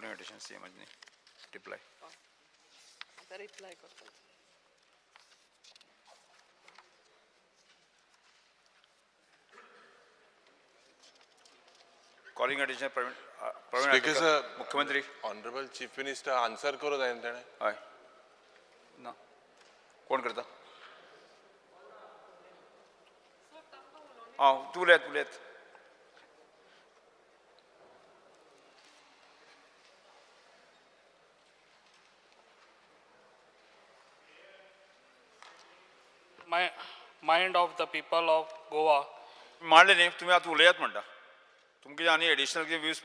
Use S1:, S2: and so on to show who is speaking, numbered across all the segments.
S1: Calling attention CM reply
S2: आता reply करतो.
S1: Calling attention Praveen
S3: Speaker sir,
S1: मुख्यमंत्री
S3: Honorable Chief Minister answer करू जाय तेणे.
S1: हय ना कोण करता तू उलयात
S4: Mind of the people of Goa.
S1: मांडले न्ही तुम्ही आतां उलयात म्हणटा तुमकां कितें आनी एडिशनल कितें व्यूज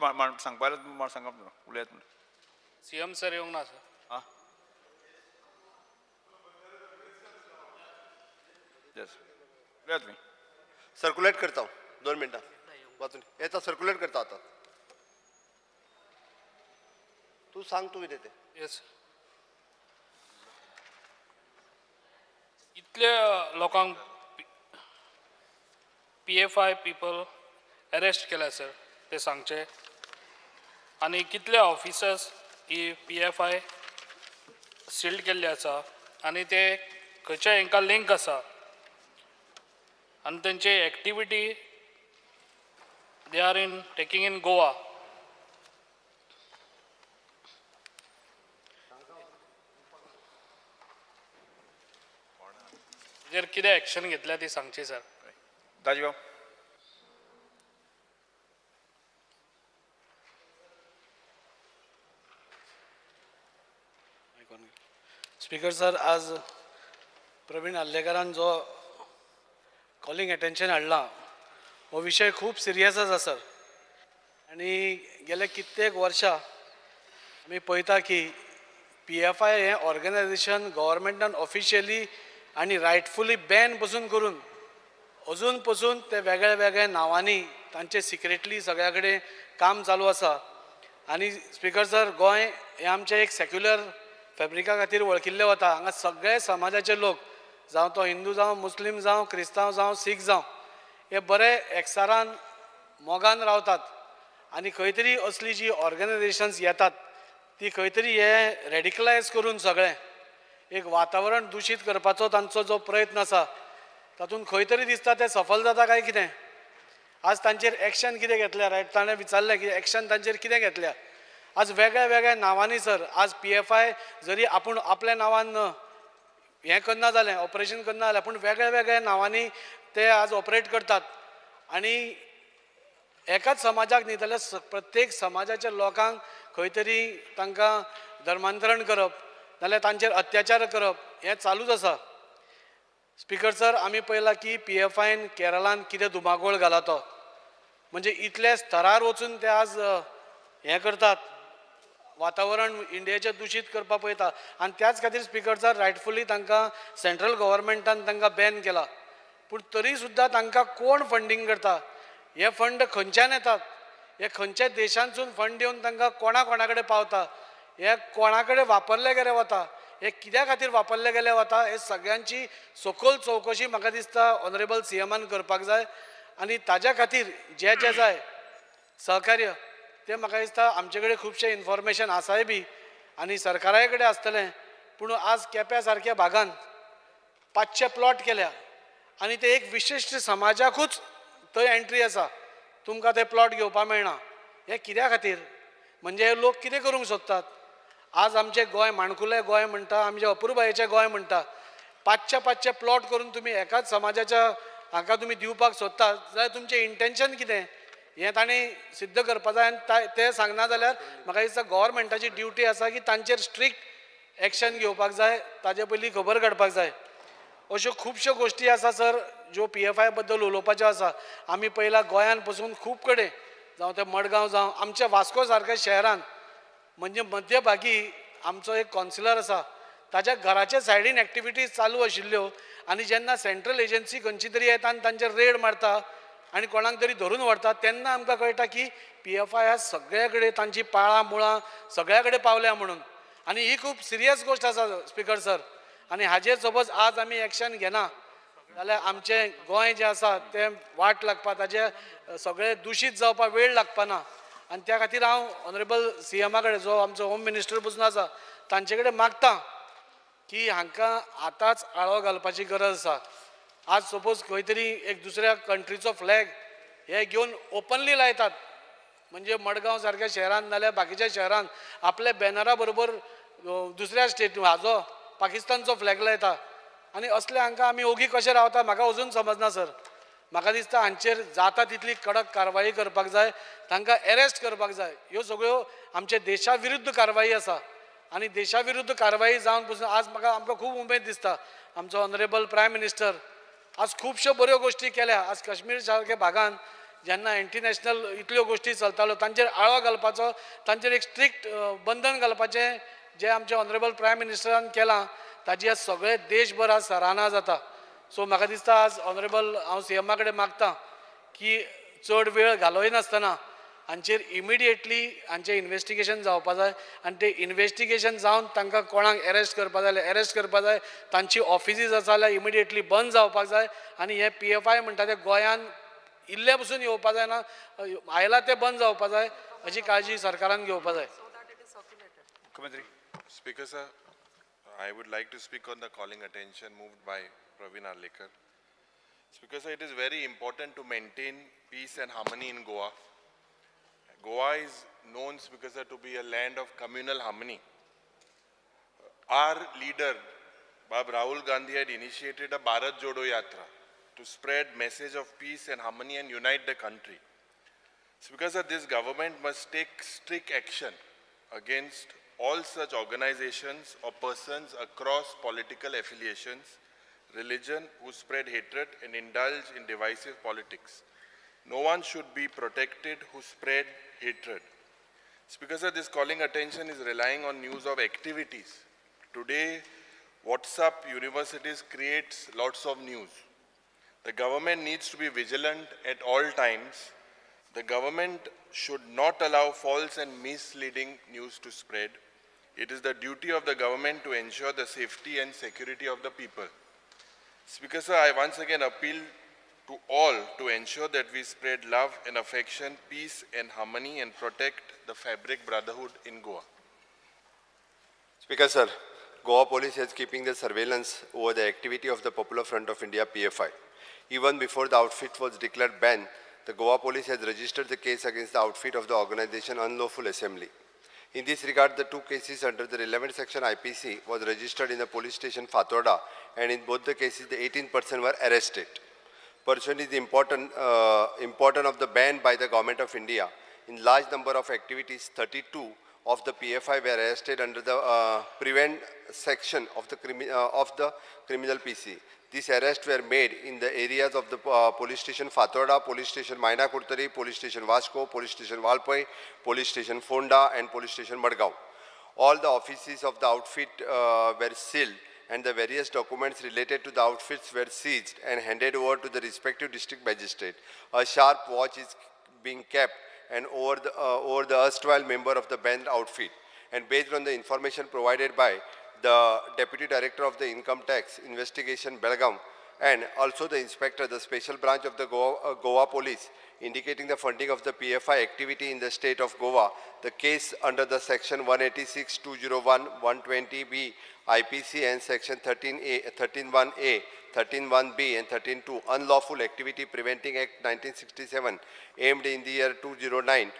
S1: सांगपा सांगा उलयात म्हणटा
S4: CM सर येवंक ना सर.
S1: येस उलयात तुमी
S5: सर्क्युलेट करता 2 मिनटां वाचून येता सर्क्युलेट करता आता तू सांग तू कितें तें.
S4: येस इतल्या लोकांक PFI पीपल अरेस्ट केल्या सर ते सांगचे आनी कितले ऑफिसर्स ही PFI सील्ड केल्ले आसा आनी ते खंयच्या हांकां लिंक आसा आनी तेंची activity they are in taking in Goa. तेजेर कितें एक्शन घेतल्या ती सांगची सर.
S1: दाजीभाऊ
S6: स्पीकर सर, आज प्रवीण आल्लेकरान जो कॉलिंग अटेंशन हाडला हो विषय खूब सिरियस आसा सर. आनी गेले कित्येक वर्सां आमी पळयता की PFI हें ऑर्गनायजेशन गव्हर्मेंटान ऑफिशियली आनी रायटफुली बॅन पसून करून अजून पसून ते वेगळ्या वेगळ्या नांवांनी तांचे सिक्रेटली सगळ्या कडेन काम चालू आसा. आनी स्पीकर सर, गोंय हें आमचें एक सेक्युलर फॅब्रिका खातीर वळखिल्लें वता. हांगा सगळे समाजाचे लोक, जावं तो हिंदू जावं मुस्लीम जावं क्रिस्तांव जावं सीख जावं, हे बरे एकसारान मोगान रावतात. आनी खंय तरी असली जी ऑर्गनायजेशन्स येतात ती खंय तरी हे रेडिकलायज करून सगळें एक वातावरण दुशीत करपाचो तांचो जो प्रयत्न आसा तातूंत खंय तरी दिसता ते सफल जाता काय कितें. आज तांचेर एक्शन कितें घेतल्या, रायट ताणें विचारलें की एक्शन तांचेर कितें घेतल्या. आज वेगळ्या वेगळ्या नांवांनी सर, आज PFI जरी आपूण आपल्या नांवान हें करना जालें, ऑपरेशन करना जालें, पूण वेगळ्या वेगळ्या नांवांनी ते आज ऑपरेट करतात. आनी एकाच समाजाक न्ही जाल्यार प्रत्येक समाजाच्या लोकांक खंय तरी तांकां धर्मांतरण करप नाल्यार तांचेर अत्याचार करप हें चालूच आसा. स्पीकर सर, आमी पळयलां की PFIन केरळान कितें धुमाकूळ घाला तो, म्हणजे इतल्या स्तरार वचून ते आज हें करतात, वातावरण इंडियेचें दुशीत करपाक पळयता. आनी त्याच खातीर स्पीकर सर, रायटफुली तांकां सेंट्रल गव्हर्मेंटान तांकां बॅन केला. पूण तरी सुद्दां तांकां कोण फंडींग करता, हे फंड खंयच्यान येतात, हे खंयच्या देशांतसून फंड येवन तांकां कोणा कडेन पावता, हे कोणा कडेन वापरले गेले वता, हे कित्या खातीर वापरले गेले वता, हे सगळ्यांची सखोल चवकशी म्हाका दिसता ऑनरेबल CMन करपाक जाय. आनी ताज्या खातीर जे जे जाय सहकार्य ते म्हाका दिसता आमचे कडेन खुबशें इन्फॉर्मेशन आसाय बी आनी सरकाराय कडेन आसतलें. पूण आज केप्या सारक्या भागान 500 प्लॉट केल्या आनी ते एक विशिश्ट समाजाकूच थंय एंट्री आसा, तुमकां ते प्लॉट घेवपाक मेळना. हे कित्या खातीर, म्हणजे हे लोक कितें करूंक सोदतात. आज आमचें गोंय माणकुलें गोंय म्हणटा, आमचें अपुरबायेचें गोंय म्हणटा. 500 प्लॉट करून तुमी एकाच समाजाच्या हाका तुमी दिवपाक सोदतात जाल्यार तुमचें इंटेंशन कितें हें तांणी सिद्ध करपाक जाय. आनी ते सांगना जाल्यार म्हाका दिसता गव्हर्मेंटाची ड्युटी आसा की तांचेर स्ट्रिक्ट एक्शन घेवपाक जाय, ताजे पयलीं खबर काडपाक जाय. अश्यो खुबश्यो गोश्टी आसा सर ज्यो PFI बद्दल उलोवपाच्यो आसा. आमी पयला गोंयान पसून खूब कडेन, जावं ते मडगांव जावं आमच्या वास्को सारक्या शहरान, म्हणजे मध्यभागी आमचो एक कॉन्सिलर आसा, ताच्या घराच्या सायडीन एक्टिविटीज चालू आशिल्ल्यो. आनी जेन्ना सेंट्रल एजन्सी खंयची तरी येता आनी तांचेर रेड मारता आनी कोणाक तरी धरून व्हरता, तेन्ना आमकां कळटा की PFI आज सगळे कडेन तांची पाळां मुळां सगळ्या कडेन पावल्या म्हणून. आनी ही खूब सिरियस गोश्ट आसा स्पीकर सर. आनी हाजेर सपोज आज आमी एक्शन घेना जाल्यार आमचें गोंय जें आसा तें वाट लागपा, ताजें सगळें दुशीत जावपाक वेळ लागपाना. आनी त्या खातीर हांव ऑनरेबल CMा कडेन जो आमचो होम मिनिस्टर पसून आसा तांचे कडेन मागतां की हांकां आतांच आळो घालपाची गरज आसा. आज सपोज खंय तरी एक दुसऱ्या कंट्रीचो फ्लॅग हे घेवन ओपनली लायतात, म्हणजे मडगांव सारक्या शहरान नाल्यार बाकीच्या शहरान आपल्या बॅनरा बरोबर दुसऱ्या स्टेट हाजो पाकिस्तानचो फ्लॅग लायता. आनी असले हांकां आमी ओगी कशें रावता म्हाका अजून समजना सर. म्हाका दिसता हांचेर जाता तितली कडक कारवाई करपाक जाय, तांकां अरेस्ट करपाक जाय. ह्यो सगळ्यो आमच्या देशा विरुद्ध कारवाई आसा आनी देशा विरुद्ध कारवाई जावन पसून आज आमकां खूब उमेद दिसता. आमचो ऑनरेबल प्रायम मिनिस्टर आज खुबश्यो बऱ्यो गोश्टी केल्या. आज काश्मीर सारक्या भागान जेन्ना इंटरनॅशनल इतल्यो गोश्टी चलताल्यो तांचेर आळो घालपाचो, तांचेर एक स्ट्रिक्ट बंधन घालपाचें जें आमच्या ऑनरेबल प्रायम मिनिस्टरान केलां ताजी आज सगळे देशभर आज सराहना जाता. सो म्हाका दिसता आज ऑनरेबल हांव CMा कडेन मागतां की चड वेळ घालोय नासतना हांचेर इमिडिएटली हांचें इन्वेस्टिगेशन जावपा जाय आनी तें इन्वेस्टिगेशन जावन तांकां कोणाक अरेस्ट करपा जाय जाल्यार अरेस्ट करपा जाय. तांची ऑफिसीस आसा जाल्यार इमिडिएटली बंद जावपाक जाय आनी हे PFI म्हणटा ते गोंयान इल्ले पसून येवपा जायना, आयला ते बंद जावपा जाय हाची काळजी सरकारान घेवपा जाय.
S1: मुख्यमंत्री.
S3: Speaker sir, I would like to speak on the calling attention moved by Praveen Arlekar. Speaker sir, it is very important to maintain peace and harmony in Goa. Goa is known, Speaker sir, to be a land of communal harmony. Our leader, Bab Rahul Gandhi, had initiated a Bharat Jodo Yatra to spread message of peace and harmony and unite the country. Speaker sir, this government must take strict action against all such organizations or persons across political affiliations, religion, who spread hatred and indulge in divisive politics. No one should be protected who spread hatred. Speaker sir, this calling attention is relying on news of activities. Today, WhatsApp universities creates lots of news. The government needs to be vigilant at all times. The government should not allow false and misleading news to spread. It is the duty of the government to ensure the safety and security of the people. Speaker sir, I once again appeal to all to ensure that we spread love and affection, peace and harmony and protect the fabric brotherhood in Goa.
S5: Speaker sir, Goa police is keeping the surveillance over the activity of the Popular Front of India PFI. Even before the outfit was declared banned, the Goa police has registered the case against the outfit of the organization Unlawful Assembly. In this regard, the two cases under the relevant section IPC was registered in the police station Fatorda, and in both the cases the 18 persons were arrested. Pursuant is the important of the ban by the Government of India. In large number of activities, 32 of the PFI were arrested under the prevent section of the criminal PC. These arrests were made in the areas of the police station Fatorda, police station Maina Kurtari, police station Vasco, police station Valpai, police station Fonda and police station Madgaon. All the offices of the outfit were sealed and the various documents related to the outfits were seized and handed over to the respective district magistrate. A sharp watch is being kept and over the erstwhile member of the banned outfit. And based on the information provided by the Deputy Director of the Income Tax Investigation Belgaum and also the Inspector, the Special Branch of the Goa Police, indicating the funding of the PFI activity in the state of Goa, the case under the section 186, 201, 120B IPC and section 13(1)A, 13(1)B and 13(2) Unlawful Activity Preventing Act 1967 aimed in the year 2019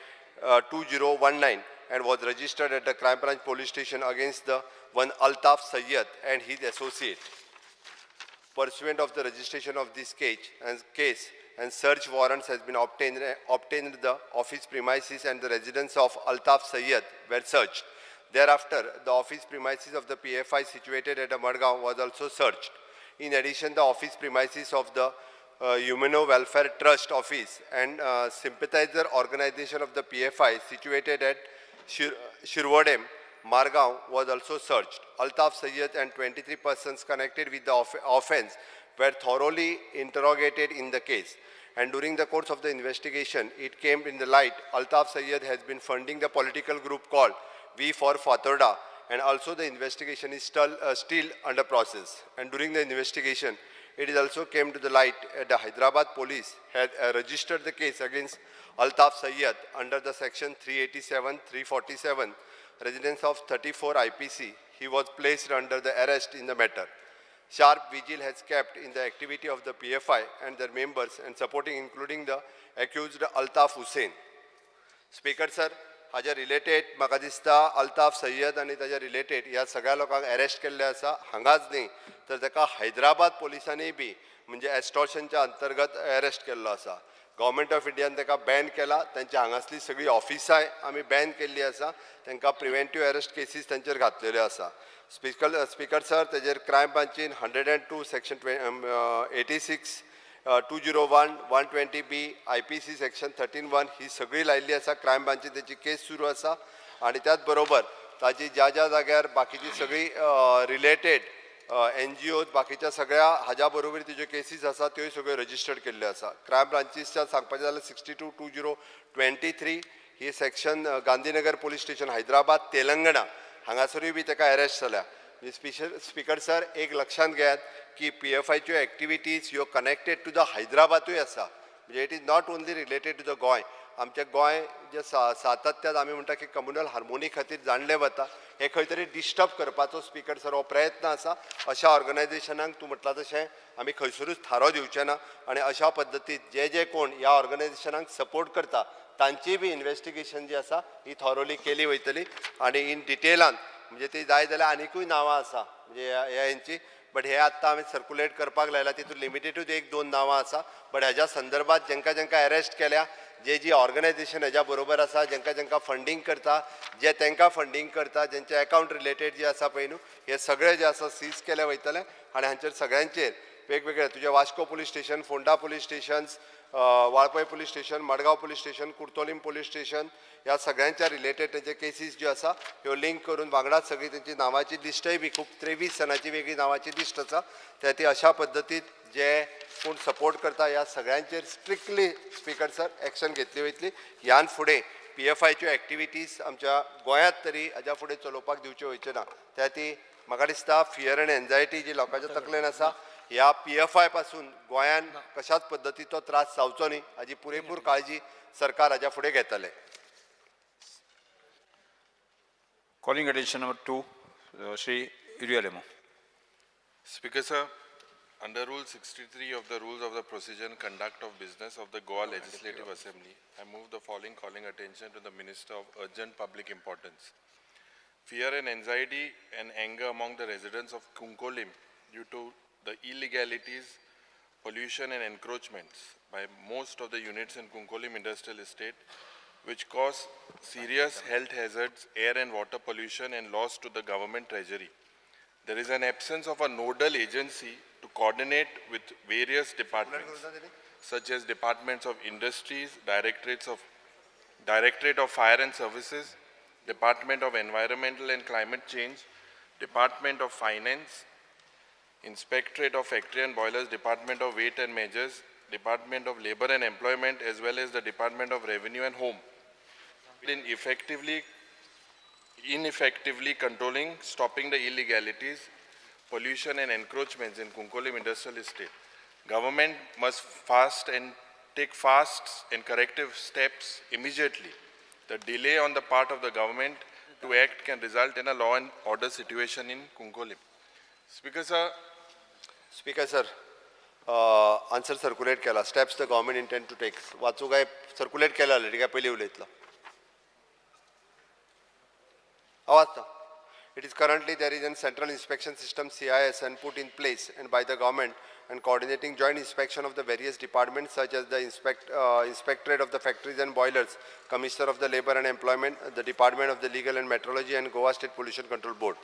S5: and was registered at the Crime Branch Police Station against the one Altaf Sayyed and his associate. Pursuant of the registration of this case and search warrants has been obtained the office premises and the residence of Altaf Sayyed were searched. Thereafter, the office premises of the PFI situated at Madgaon was also searched. In addition, the office premises of the Humano Welfare Trust Office and sympathizer organization of the PFI situated at Shirwadem, Margaon was also searched. Altaf Sayyed and 23 persons connected with the offence were thoroughly interrogated in the case. And during the course of the investigation, it came in the light Altaf Sayyed has been funding the political group called We for Fatorda, and also the investigation is still under process. And during the investigation, it is also came to the light the Hyderabad police had registered the case against Altaf Sayyed under the section 387, 347, residence of 34 IPC. He was placed under the arrest in the matter. Sharp vigil has kept in the activity of the PFI and their members and supporting including the accused Altaf Hussain. Speaker sir, हाज्या related म्हाका दिसता अल्ताफ सय्यद आनी ताज्या related ह्या सगळ्या लोकांक arrest केल्ले आसा हांगाच न्ही तर ताका हैदराबाद पोलिसांनी बी म्हणजे एक्स्टॉर्शनच्या अंतर्गत अरेस्ट केल्लो आसा. गव्हर्मेंट ऑफ इंडियान ताका बॅन केला, तांची हांगासली सगळी ऑफिसां आमी बॅन केल्ली आसा, तांकां प्रिव्हेंटीव अरेस्ट केसीस तांचेर घातलेल्यो आसा. स्पीकर सर, तेजेर क्रायम ब्रांचीन 102 सेक्शन 86 201, 120B, IPC सेक्शन 13(1) ही सगळी लायिल्ली आसा. क्रायम ब्रांचीन तेची केस सुरू आसा आनी त्याच बरोबर ताजी ज्या ज्या जाग्यार बाकीची सगळी रिलेटेड NGOज बाकीच्या सगळ्या हाज्या बरोबर तिज्यो केसीस आसा त्योय सगळ्यो रजिस्टर्ड केल्ल्यो आसा. क्रायम ब्रांचीसच्या सांगपाचें जाल्यार 622023 ही section Gandhinagar police station Hyderabad Telangana हांगासरूय बी ताका अरेस्ट जाल्या. स्पीकर सर, एक लक्षांत घेयात की PFIच्यो एक्टिविटीज ह्यो कनेक्टेड टू द हैदराबादूय आसा, म्हणजे it is not only related to the Goem. आमचें गोंय जे सातत्यान आमी म्हणटा की कम्युनल हार्मोनी खातीर जाणलें वता, हे खंय तरी डिस्टर्ब करपाचो स्पीकर सर हो प्रयत्न आसा. अशा ऑर्गनायझेशनांक तूं म्हटलां तशें आमी खंयसरूच थारो दिवचे ना आनी अशा पद्दतीन जे कोण ह्या ऑर्गनायझेशनांक सपोर्ट करता तांची बी इन्व्हेस्टिगेशन जी आसा ही थॉरोली केली वयतली आनी इन डिटेलान म्हणजे ती जाय जाल्यार आनिकूय नांवां आसा म्हणजे हेंची, बट हे आत्तां आमी सर्कुलेट करपाक लायला, तितून लिमिटेडूच 1-2 नांवां आसा. बट हेज्या संदर्भात जेंका अरेस्ट केल्या, जी ऑर्गनायझेशन हेज्या बरोबर आसा, जेंका फंडींग करता, जे तांकां फंडींग करता, जेंचे अकाउंट रिलेटेड जे आसा पळय न्हू, हे सगळे जे आसा सीज केले वयतले आनी हांचेर सगळ्यांचेर वेगवेगळे तुजे Vasco police station, Ponda police stations, Valpoi police station, Madgaon police station, Cortalim police station ह्या सगळ्यांच्या रिलेटेड तेंचे केसीस ज्यो आसा ह्यो लिंक करून वांगडाच सगळी तेंची नांवाची लिस्टय बी खूब 23 जणांची वेगळी नांवाची लिस्ट आसा. ती अशा पद्दतीन जे कोण सपोर्ट करता ह्या सगळ्यांचेर स्ट्रिक्टली स्पीकर सर एक्शन घेतली वयतली. ह्यान फुडें PFIच्यो एक्टिविटीज आमच्या गोंयांत तरी हाज्या फुडें चलोवपाक दिवचे वयचे ना. ती म्हाका दिसता फियर एंड एन्जायटी जी लोकांच्या तकलेन आसा ह्या PFI पासून गोंयान कशाच पद्दतीचो त्रास जावचो न्ही हाजी पुरेपूर काळजी सरकार हाज्या फुडें घेतले.
S1: Calling attention number 2, Shri Irialemo.
S3: Speaker sir, under Rule 63 of the Rules of the Procedure and Conduct of Business of the Goa Legislative Assembly, I move the following calling attention to the Minister of Urgent Public Importance. Fear and anxiety and anger among the residents of Kunkolim due to the illegalities, pollution and encroachments by most of the units in Kunkolim Industrial Estate, which cause serious health hazards, air and water pollution and loss to the government treasury. There is an absence of a nodal agency to coordinate with various departments, such as departments of industries, Directorate of Fire and Services, Department of Environmental and Climate Change, Department of Finance, Inspectorate of Factory and Boilers, Department of Weight and Measures, Department of Labor and Employment, as well as the Department of Revenue and Home. In ineffectively controlling, stopping the illegalities, pollution and encroachments in Kunkolim Industrial Estate. Government must take fast and corrective steps immediately. The delay on the part of the government to act can result in a law and order situation in Kunkolim. Speaker sir, answer circulate केला. Steps the government intend to take. वाचू काय circulate केला already काय पहिले उलयतलो. It is currently there is a central inspection system CIS and put in place and by the government and coordinating joint inspection of the various departments such as the Inspectorate of the Factories and Boilers, Commissioner of the Labor and Employment, the Department of the Legal and Metrology and Goa State Pollution Control Board.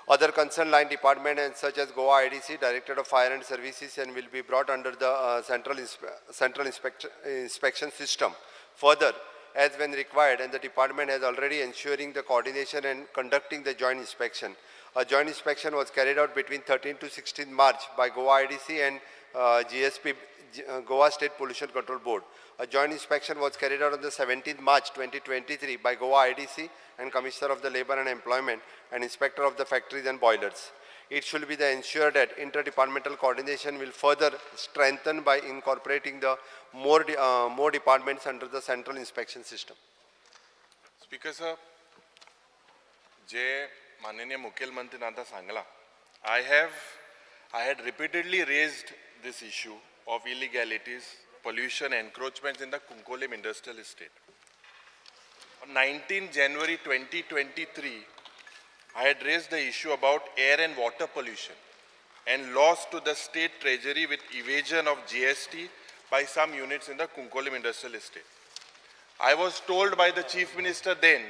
S3: Other concerned line departments such as Goa IDC, Directorate of Fire and Services and will be brought under the central inspection system. Further, as when required, and the department has already ensuring the coordination and conducting the joint inspection. A joint inspection was carried out between 13 to 16 March by Goa IDC and GSP, Goa State Pollution Control Board. A joint inspection was carried out on the 17th March 2023 by Goa IDC and Commissioner of the Labor and Employment and Inspector of the Factories and Boilers.
S5: it should be the ensure that interdepartmental coordination will further strengthen by incorporating the more departments under the central inspection system.
S3: Speaker sir, जे माननीय मुख्यमंत्री आता सांगला, I had repeatedly raised this issue of illegalities, pollution, encroachments in the Kunkolim industrial estate. On 19 January 2023, I had raised the issue about air and water pollution and loss to the state treasury with evasion of GST by some units in the Kunkolim industrial estate. I was told by the Chief Minister then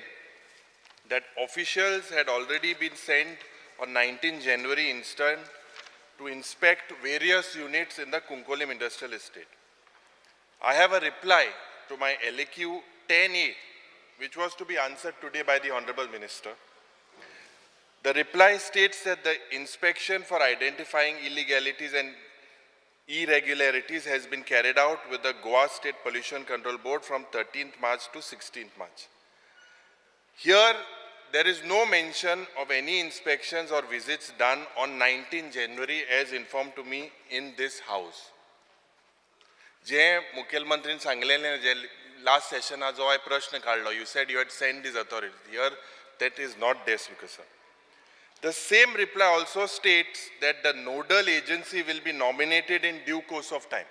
S3: that officials had already been sent on 19 January instant to inspect various units in the Kunkolim industrial estate. I have a reply to my LAQ 10A, which was to be answered today by the Honorable Minister. The reply states that the inspection for identifying illegalities and irregularities has been carried out with the Goa State Pollution Control Board from 13th March to 16th March. Here, there is no mention of any inspections or visits done on 19 January as informed to me in this house. जे मुख्यमंत्रीन सांगलेले जे last session जो I प्रश्न काढलो, you said you had sent these authorities. Here, that is not there, Speaker sir. The same reply also states that the nodal agency will be nominated in due course of time.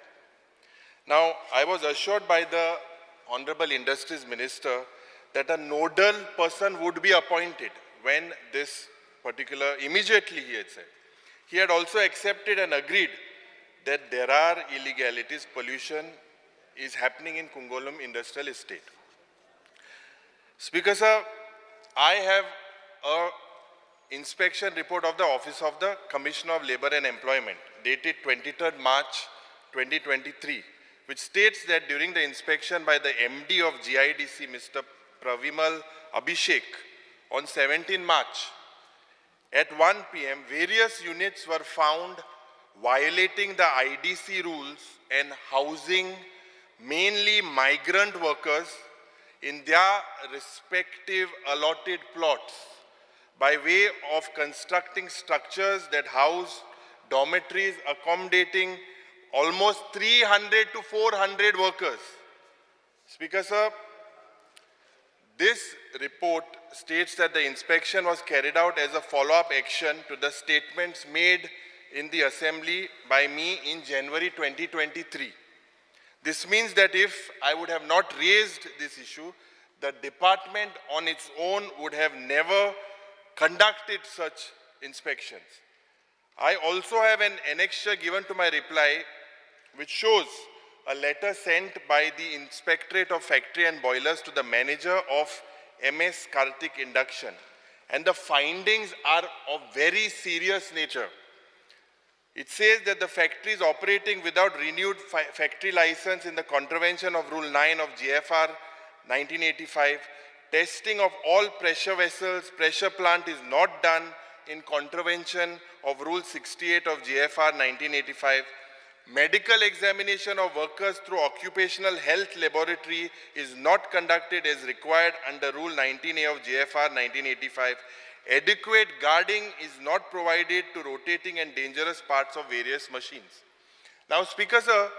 S3: Now, I was assured by the Honorable Industries Minister that a nodal person would be appointed when this particular, immediately he had said. He had also accepted and agreed that there are illegalities, pollution is happening in Kunkolim industrial estate. Speaker sir, I have a inspection report of the Office of the Commissioner of Labour and Employment dated 23rd March 2023, which states that during the inspection by the MD of GIDC, Mr. Pravimal Abhishek, on 17 March, at 1 p.m., various units were found violating the IDC rules and housing mainly migrant workers in their respective allotted plots by way of constructing structures that house dormitories accommodating almost 300 to 400 workers. Speaker sir, this report states that the inspection was carried out as a follow-up action to the statements made in the Assembly by me in January 2023. This means that if I would have not raised this issue, the department on its own would have never conducted such inspections. I also have an annexure given to my reply which shows a letter sent by the Inspectorate of Factory and Boilers to the manager of MS Karthik Induction, and the findings are of very serious nature. It says that the factory is operating without renewed factory license in the contravention of Rule 9 of GFR 1985. Testing of all pressure vessels, pressure plant is not done in contravention of Rule 68 of GFR 1985. Medical examination of workers through occupational health laboratory is not conducted as required under Rule 19A of GFR 1985. Adequate guarding is not provided to rotating and dangerous parts of various machines. Now, Speaker sir,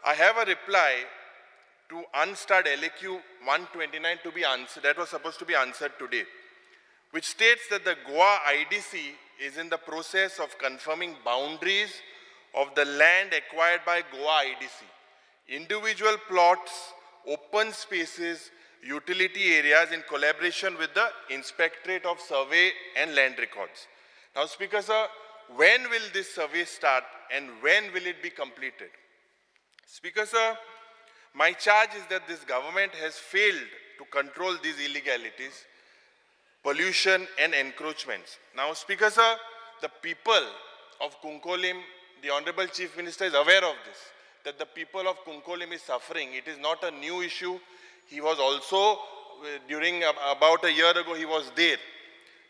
S3: I have a reply to unstarred LAQ 129 to be answered, that was supposed to be answered today, which states that the Goa IDC is in the process of confirming boundaries of the land acquired by Goa IDC. Individual plots, open spaces, utility areas in collaboration with the Inspectorate of Survey and Land Records. Now, Speaker sir, when will this survey start and when will it be completed? Speaker sir, my charge is that this government has failed to control these illegalities, pollution and encroachments. Now, Speaker sir, the people of Kunkolim, the Honorable Chief Minister is aware of this, that the people of Kunkolim is suffering. It is not a new issue. He was also, during about a year ago, he was there.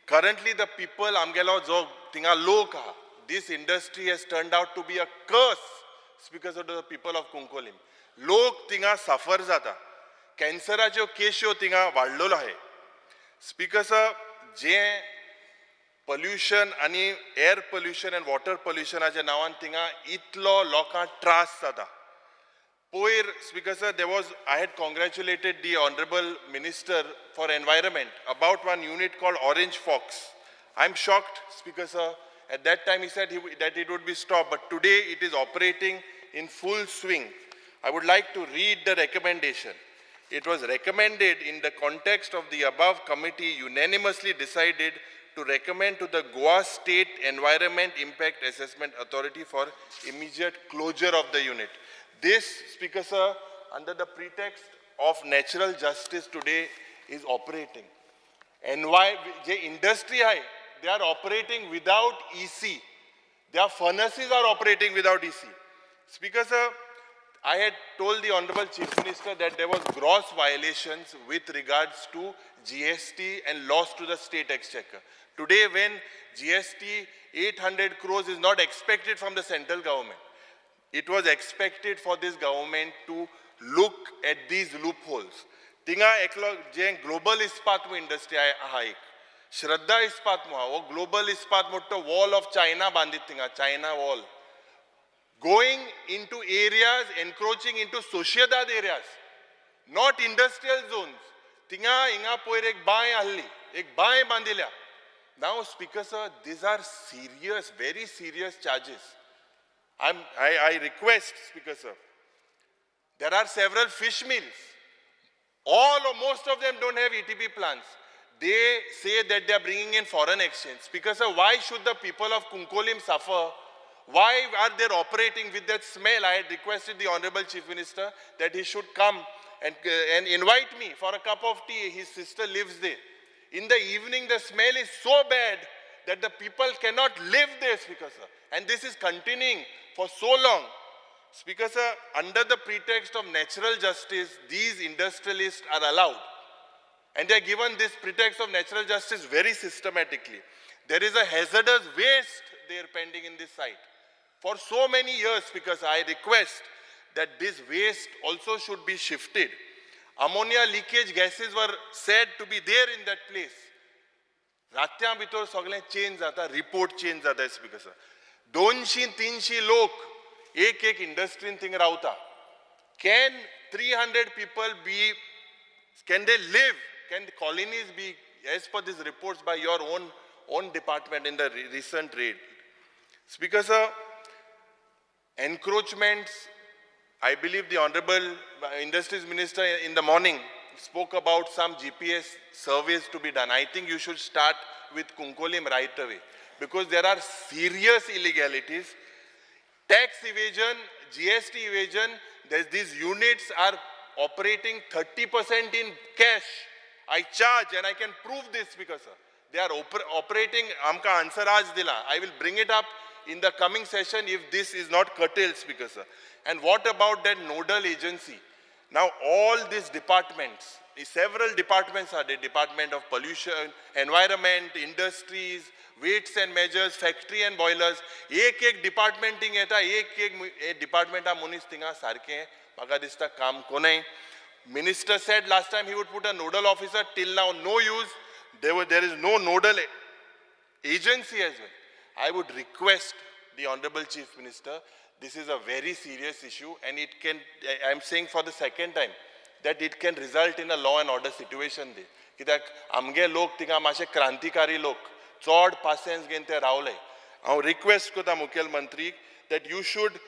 S3: Currently, the people, amgelo jo tinga loka, this industry has turned out to be a curse because of the people of Kunkolim. लोक थिंगा सफर जाता, कॅन्सराच्यो केश्यो थिंगा वाडलेलो आहे. Speaker sir, जे pollution आणि air pollution and water pollutionच्या नावान थिंगा इतलो लोकांक त्रास जाता. Poir, Speaker sir, I had congratulated the Honorable Minister for Environment about one unit called Orange Fox. I'm shocked, Speaker sir. At that time he said that it would be stopped, but today it is operating in full swing. I would like to read the recommendation. It was recommended in the context of the above committee unanimously decided to recommend to the Goa State Environment Impact Assessment Authority for immediate closure of the unit. This, Speaker sir, under the pretext of natural justice today is operating. And why the industry they are operating without EC. Their furnaces are operating without EC. Speaker sir, I had told the Honorable Chief Minister that there was gross violations with regards to GST and loss to the state exchequer. Today when GST 800 crores is not expected from the central government, it was expected for this government to look at these loopholes. Tinga eklo je global ispat industry ha ek. Shraddha ispat mo global ispat motto wall of China bandit tinga China wall. Going into areas, encroaching into sociedad areas, not industrial zones. Tinga inga poir ek bae alli, ek bae bandilya. Now, Speaker sir, these are serious, very serious charges. I request, Speaker sir, there are several fish mills. All or most of them don't have ETP plants. They say that they are bringing in foreign exchange. Speaker sir, why should the people of Kunkolim suffer? Why are they operating with that smell? I had requested the Honorable Chief Minister that he should come and invite me for a cup of tea. His sister lives there. In the evening, the smell is so bad that the people cannot live there, Speaker sir. And this is continuing for so long. Speaker sir, under the pretext of natural justice, these industrialists are allowed. And they are given this pretext of natural justice very systematically. There is a hazardous waste there pending in this site. For so many years, because I request that this waste also should be shifted. Ammonia leakage gases were said to be there in that place. रात्यां भितर सगळें change जाता, report change जाता, speaker sir. 200-300 लोक एक इंडस्ट्रीन thing रावता. Can 300 people be, can they live? Can the colonies be, as per these reports by your own department in the recent raid? Speaker sir, encroachments, I believe the Honorable Industries Minister in the morning spoke about some GPS surveys to be done. I think you should start with Kunkolim right away because there are serious illegalities. Tax evasion, GST evasion, these units are operating 30% in cash. I charge and I can prove this, Speaker sir. They are operating, amka answer aaj dila. I will bring it up in the coming session if this is not curtailed, Speaker sir. And what about that nodal agency? Now all these departments, several departments are there, Department of Pollution, Environment, Industries, Weights and Measures, Factory and Boilers, एक department thing येता, एक department आ मुनीस थिंगा सारखे, म्हाका दिसता काम कोणाय. Minister said last time he would put a nodal officer, till now no use, there is no nodal agency as well. I would request the Honorable Chief Minister, this is a very serious issue and it can, I am saying for the second time, that it can result in a law and order situation there. कित्याक आमगे लोक थिंगा मातशे क्रांतिकारी लोक चोड patience घेवन ते रावले. हांव रिक्वेस्ट करता मुखेलमंत्री that you should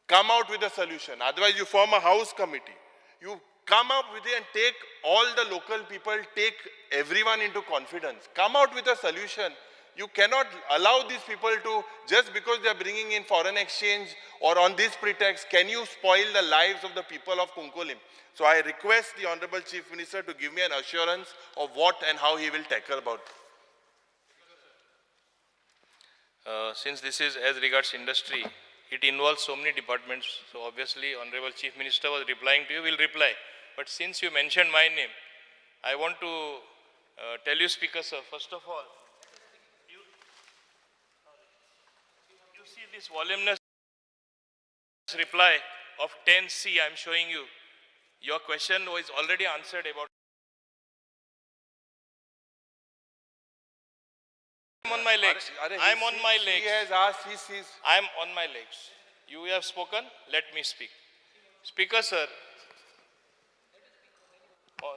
S3: come out with a solution. Otherwise you form a house committee. You come up with it and take all the local people, take everyone into confidence. Come out with a solution. You cannot allow these people to, just because they are bringing in foreign exchange or on this pretext, can you spoil the lives of the people of Kunkolim? So I request the Honorable Chief Minister to give me an assurance of what and how he will tackle about it.
S7: Since this is as regards industry, it involves so many departments. So obviously, Honorable Chief Minister was replying to you, will reply. But since you mentioned my name, I want to tell you, Speaker sir, first of all, you see this voluminous reply of 10C I am showing you. Your question was already answered about I'm on my legs. I'm on my
S3: He
S7: legs.
S3: has asked, he's
S7: I'm on my legs. You have spoken, let me speak. Speaker, sir. Oh,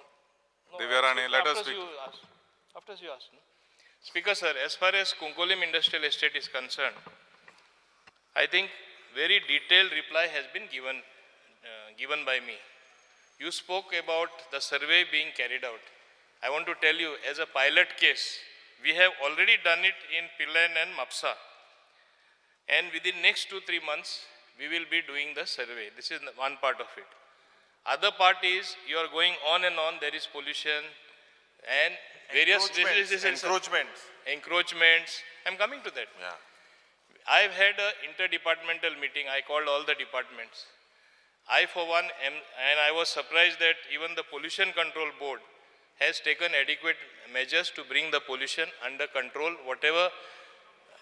S7: no,
S8: Divya Rani, let us
S7: after
S8: speak.
S7: you ask. After you ask. No? Speaker, sir, as far as Kunkolim Industrial Estate is concerned, I think very detailed reply has been given by me. You spoke about the survey being carried out. I want to tell you, as a pilot case, we have already done it in Pilan and Mapsa. And within next 2-3 months, we will be doing the survey. This is one part of it. Other part is, you are going on and on, there is pollution and various encroachments. I'm coming to that.
S8: Yeah.
S7: I've had an interdepartmental meeting. I called all the departments. I, for one, and I was surprised that even the Pollution Control Board has taken adequate measures to bring the pollution under control, whatever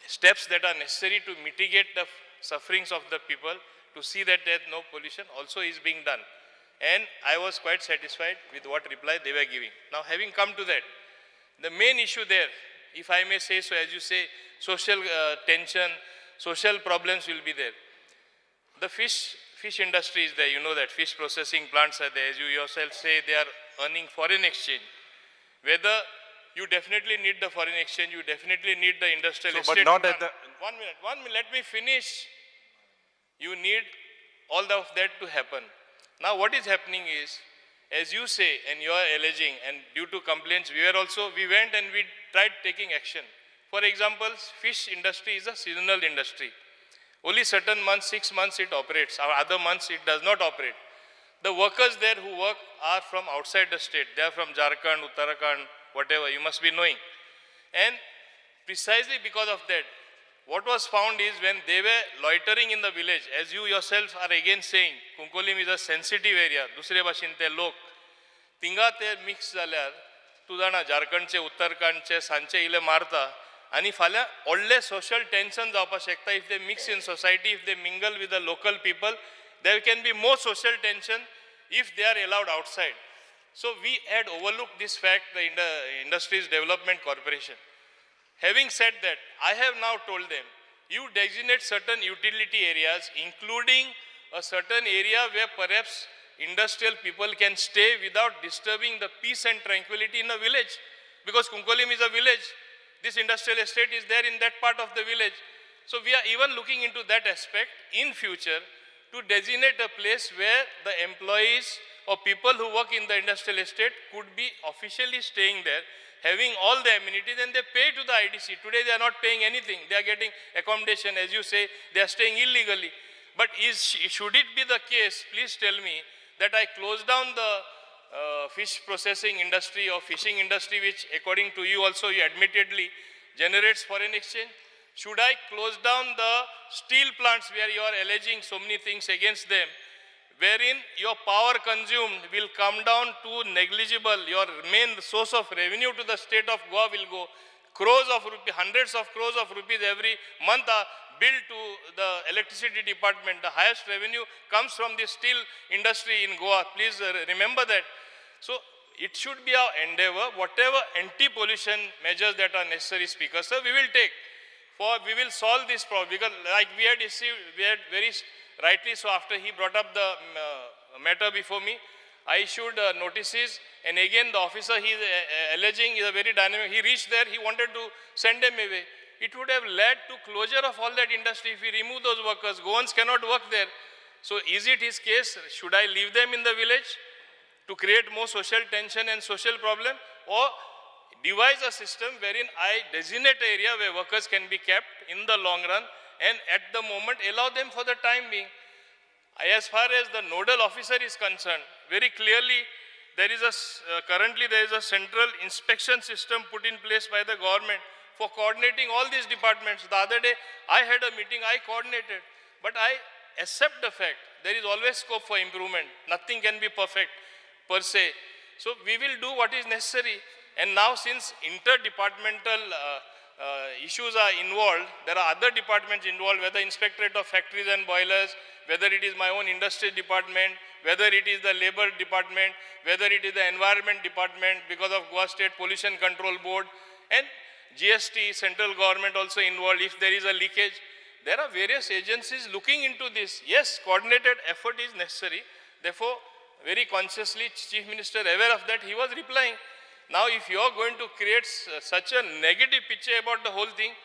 S7: steps that are necessary to mitigate the sufferings of the people, to see that there is no pollution also is being done. And I was quite satisfied with what reply they were giving. Now, having come to that, the main issue there, if I may say so, as you say, social tension, social problems will be there. The fish industry is there, you know that fish processing plants are there. As you yourself say, they are earning foreign exchange. Whether you definitely need the foreign exchange, you definitely need the industrial estate.
S8: But not at the...
S7: 1 minute, let me finish. You need all of that to happen. Now what is happening is, as you say, and you are alleging, and due to complaints, we went and we tried taking action. For example, fish industry is a seasonal industry. Only certain months, 6 months it operates, or other months it does not operate. The workers there who work are from outside the state. They are from Jharkhand, Uttarakhand, whatever, you must be knowing. And precisely because of that, what was found is when they were loitering in the village, as you yourself are again saying, Kunkolim is a sensitive area, dusre bashinte lok, tinga te mix जाल्यार तू जाणा झारखंडचे उत्तराखंडचे सांचे इले मारता आणि फाल्यां व्हडले social tension जावपाक शकता if they mix in society, if they mingle with the local people, there can be more social tension if they are allowed outside. So we had overlooked this fact, the Industries Development Corporation. Having said that, I have now told them, you designate certain utility areas, including a certain area where perhaps industrial people can stay without disturbing the peace and tranquility in a village. Because Kunkolim is a village. This industrial estate is there in that part of the village. So we are even looking into that aspect in future to designate a place where the employees or people who work in the industrial estate could be officially staying there, having all the amenities, and they pay to the IDC. Today they are not paying anything. They are getting accommodation, as you say, they are staying illegally. But should it be the case, please tell me, that I close down the fish processing industry or fishing industry, which according to you also you admittedly generates foreign exchange? Should I close down the steel plants where you are alleging so many things against them, wherein your power consumed will come down to negligible, your main source of revenue to the state of Goa will go, crores of rupees, hundreds of crores of rupees every month are billed to the electricity department. The highest revenue comes from the steel industry in Goa. Please remember that. So it should be our endeavor, whatever anti-pollution measures that are necessary, Speaker, sir, we will take. We will solve this problem, because like we had very rightly so, after he brought up the matter before me, I issued notices, and again the officer he is alleging is a very dynamic. He reached there, he wanted to send them away. It would have led to closure of all that industry if we remove those workers. Goans cannot work there. So is it his case? Should I leave them in the village to create more social tension and social problem, or devise a system wherein I designate an area where workers can be kept in the long run, and at the moment allow them for the time being? As far as the nodal officer is concerned, very clearly currently there is a central inspection system put in place by the government for coordinating all these departments. The other day I had a meeting, I coordinated, but I accept the fact there is always scope for improvement. Nothing can be perfect per se. So we will do what is necessary. And now, since interdepartmental issues are involved, there are other departments involved, whether Inspectorate of Factories and Boilers, whether it is my own industry department, whether it is the labor department, whether it is the environment department because of Goa State Pollution Control Board. And GST, central government also involved if there is a leakage. There are various agencies looking into this. Yes, coordinated effort is necessary. Therefore, very consciously, Chief Minister aware of that, he was replying. Now, if you are going to create such a negative picture about the whole thing,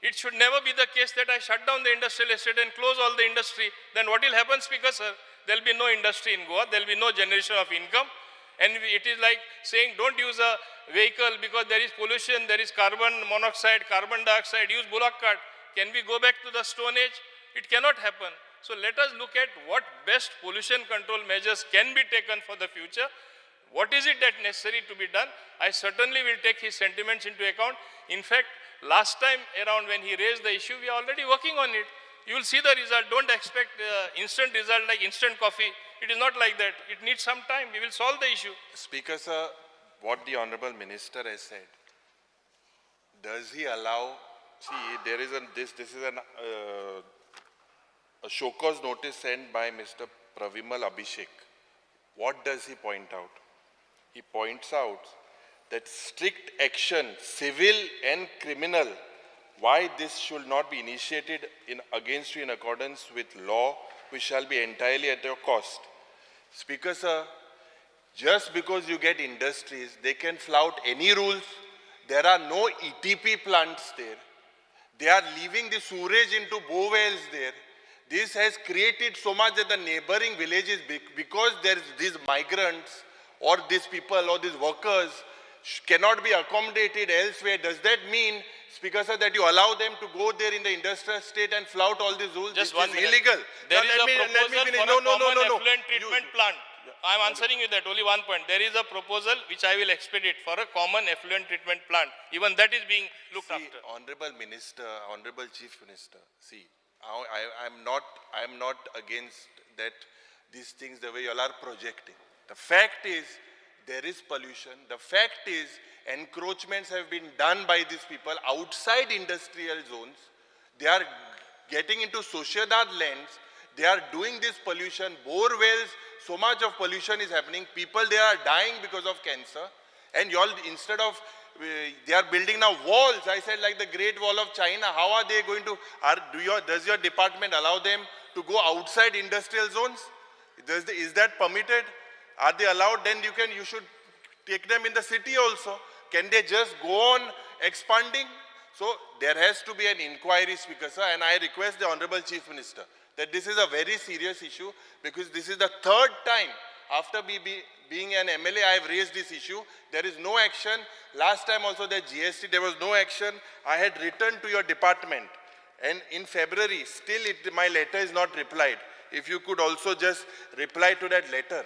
S7: it should never be the case that I shut down the industrial estate and close all the industry. Then what will happen, Speaker, sir? There will be no industry in Goa. There will be no generation of income. And it is like saying, don't use a vehicle because there is pollution, there is carbon monoxide, carbon dioxide, use bullock cart. Can we go back to the Stone Age? It cannot happen. So let us look at what best pollution control measures can be taken for the future. What is it that necessary to be done? I certainly will take his sentiments into account. In fact, last time around when he raised the issue, we are already working on it. You will see the result. Don't expect instant result like instant coffee. It is not like that. It needs some time. We will solve the issue.
S3: Speaker, sir, what the Honorable Minister has said, does he allow, see, there is this is a show cause notice sent by Mr. Pravimal Abhishek. What does he point out? He points out that strict action, civil and criminal, why this should not be initiated against you in accordance with law, which shall be entirely at your cost. Speaker, sir, just because you get industries, they can flout any rules. There are no ETP plants there. They are leaving the sewage into bow wells there. This has created so much that the neighboring villages, because there is these migrants or these people or these workers cannot be accommodated elsewhere. Does that mean, Speaker, sir, that you allow them to go there in the industrial state and flout all these rules?
S7: Just
S3: This
S7: one
S3: is
S7: minute.
S3: illegal.
S7: There
S3: Now,
S7: is a
S3: let me
S7: proposal
S3: finish.
S7: for
S3: No,
S7: a common
S3: no.
S7: effluent treatment plant. I am answering you that, only one point. There is a proposal which I will expedite for a common effluent treatment plant. Even that is being looked after.
S3: Honorable Minister, Honorable Chief Minister, see, I'm not against that these things the way you all are projecting. The fact is, there is pollution. The fact is, encroachments have been done by these people outside industrial zones. They are getting into sociedad lands. They are doing this pollution, bore wells, so much of pollution is happening. People, they are dying because of cancer. And you all, instead of, they are building now walls. I said like the Great Wall of China. How are they going to, does your department allow them to go outside industrial zones? Is that permitted? Are they allowed? Then you should take them in the city also. Can they just go on expanding? So there has to be an inquiry, Speaker, sir, and I request the Honorable Chief Minister that this is a very serious issue, because this is the third time after being an MLA I have raised this issue. There is no action. Last time also the GST, there was no action. I had written to your department, and in February, still my letter is not replied. If you could also just reply to that letter.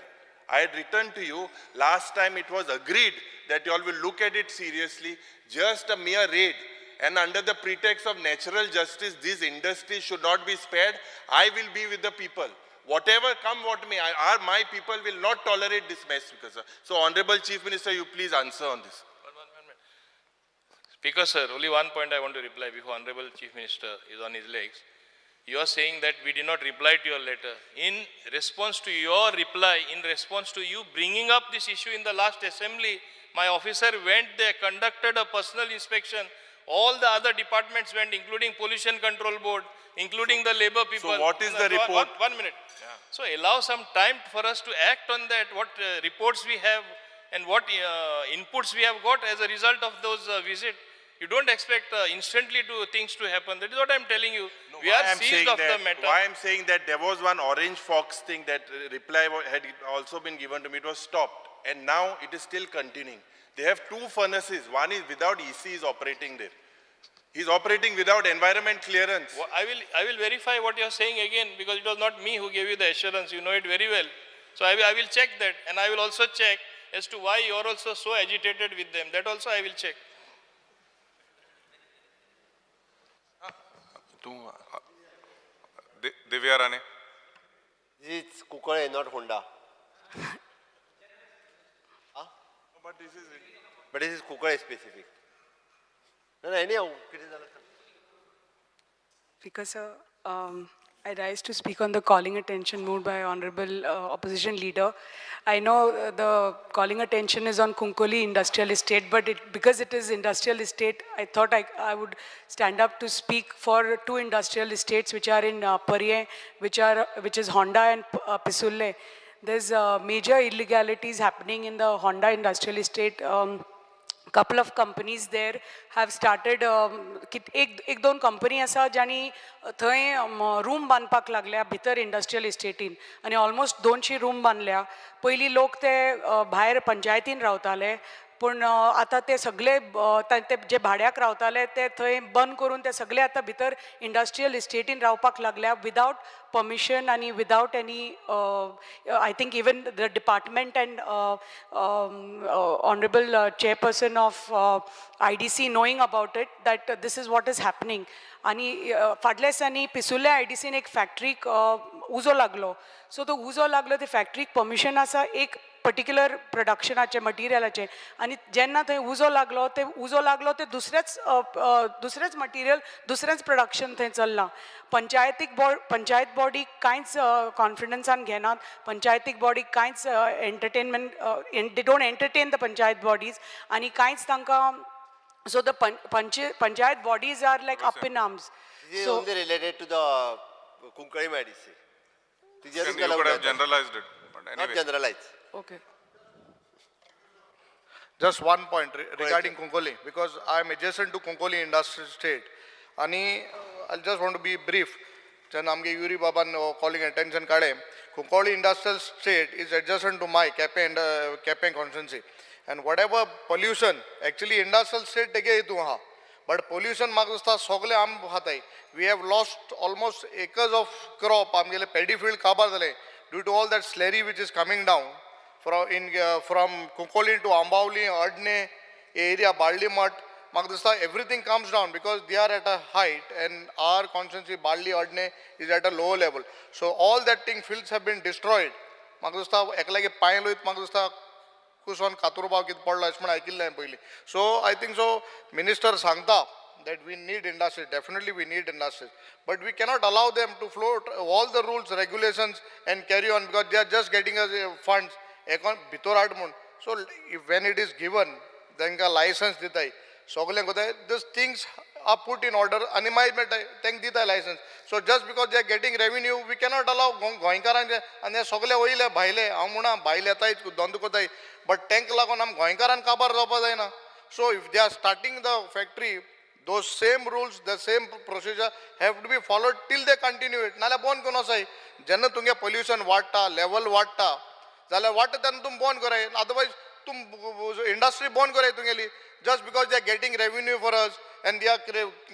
S3: I had written to you, last time it was agreed that you all will look at it seriously, just a mere raid. And under the pretext of natural justice, these industries should not be spared. I will be with the people. Whatever come what may, my people will not tolerate this mess, Speaker, sir. So, Honorable Chief Minister, you please answer on this.
S7: One minute. Speaker, sir, only one point I want to reply before Honorable Chief Minister is on his legs. You are saying that we did not reply to your letter. In response to your reply, in response to you bringing up this issue in the last assembly, my officer went there, conducted a personal inspection. All the other departments went, including Pollution Control Board, including the labor people.
S3: So what is the report?
S7: One minute. Yeah. So allow some time for us to act on that, what reports we have and what inputs we have got as a result of those visits. You don't expect instantly things to happen. That is what I am telling you.
S3: No,
S7: we are seized of the matter.
S3: Why I am saying that there was one Orange Fox thing that reply had also been given to me. It was stopped. And now it is still continuing. They have two furnaces. One is without EC is operating there. He's operating without environment clearance.
S7: Well, I will verify what you are saying again, because it was not me who gave you the assurance. You know it very well. So I will check that, and I will also check as to why you are also so agitated with them. That also I will check.
S1: Divya Rane.
S5: It's Kunkolim, not Honda. But this is Kunkolim specific. No, anyhow.
S2: Because
S8: I rise to speak on the calling attention moved by Honorable Opposition Leader. I know the calling attention is on Kunkolim Industrial Estate, but because it is industrial estate, I thought I would stand up to speak for two industrial estates which are in Parye, which is Honda and Pisulle. There's major illegalities happening in the Honda industrial estate. Couple of companies there have started एक दोन company आसा ज्यांनी थंय room बांदपाक लागल्या भितर industrial इस्टेटीन आनी almost 200 room बांदल्या पयलीं लोक ते भायर पंचायतीन रावताले पूण आतां ते सगळे ते जे भाड्याक रावताले ते थंय बंद करून ते सगळे आतां भितर इंडस्ट्रियल इस्टेटीन रावपाक लागल्या without permission and without any, I think even the department and Honorable Chairperson of IDC knowing about it, that this is what is happening. आणि फाटल्या दिसांनी पिसुल्ल्या IDCन एक फॅक्टरीक उजो लागलो सो तो उजो लागलो ते फॅक्टरीक परमिशन आसा एक पर्टिक्युलर प्रोडक्शनाचे मटिरियलाचे आनी जेन्ना थंय उजो लागलो ते दुसरेंच मटिरियल दुसरेंच प्रोडक्शन थंय चल्लां पंचायत बॉडी कांयच कॉन्फिडन्सान घेनात पंचायतीक बॉडी कांयच entertainment they don't entertain the panchayat bodies आनी कांयच तांकां so the panchayat bodies are like up in arms.
S5: This is only related to the Kunkolim IDC.
S1: You could have generalized it, but anyway.
S5: Not generalized.
S8: Okay.
S9: Just one point regarding Kunkolim, because I am adjacent to Kunkolim Industrial Estate. And I just want to be brief. Then Amge Yuri Baban calling attention kade. Kunkolim Industrial Estate is adjacent to my Cape constituency. And whatever pollution, actually industrial state take it to but pollution magasta sogle am hatai. We have lost almost acres of crop. Amgele paddy field kabar dale due to all that slurry which is coming down from Kunkolim to Ambauli, Adne area, Baldi Mat. Magdasta everything comes down because they are at a height and our constituency Baldi, Adne is at a low level. So all that thing fields have been destroyed. Magdasta eklage pain loit magdasta. कुसोन कातुरबाव कित पडला अशें म्हण आयकिल्लें हांवें पयलीं so I think so minister सांगता that we need industries, definitely we need industries, but we cannot allow them to float all the rules, regulations and carry on because they are just getting us funds भितर हाड म्हूण so when it is given तांकां license दिताय सगळें कोताय these things are put in order आनी मागीर मेळटाय तांकां दिताय license so just because they are getting revenue we cannot allow गोंयकारांचे आनी हे सगळे वयले भायले हांव म्हणा भायले येताय धंदो कोताय but तांकां लागून आमी गोंयकारांक काबार जावपा जायना so if they are starting the factory those same rules the same procedure have to be followed till they continue it नाल्यार बंद करून वसाय जेन्ना तुमगे pollution वाडटा level वाडटा जाल्यार वाडटा तेन्ना तुमी बंद कराय otherwise तुम industry बंद कराय तुगेली just because they are getting revenue for us and they are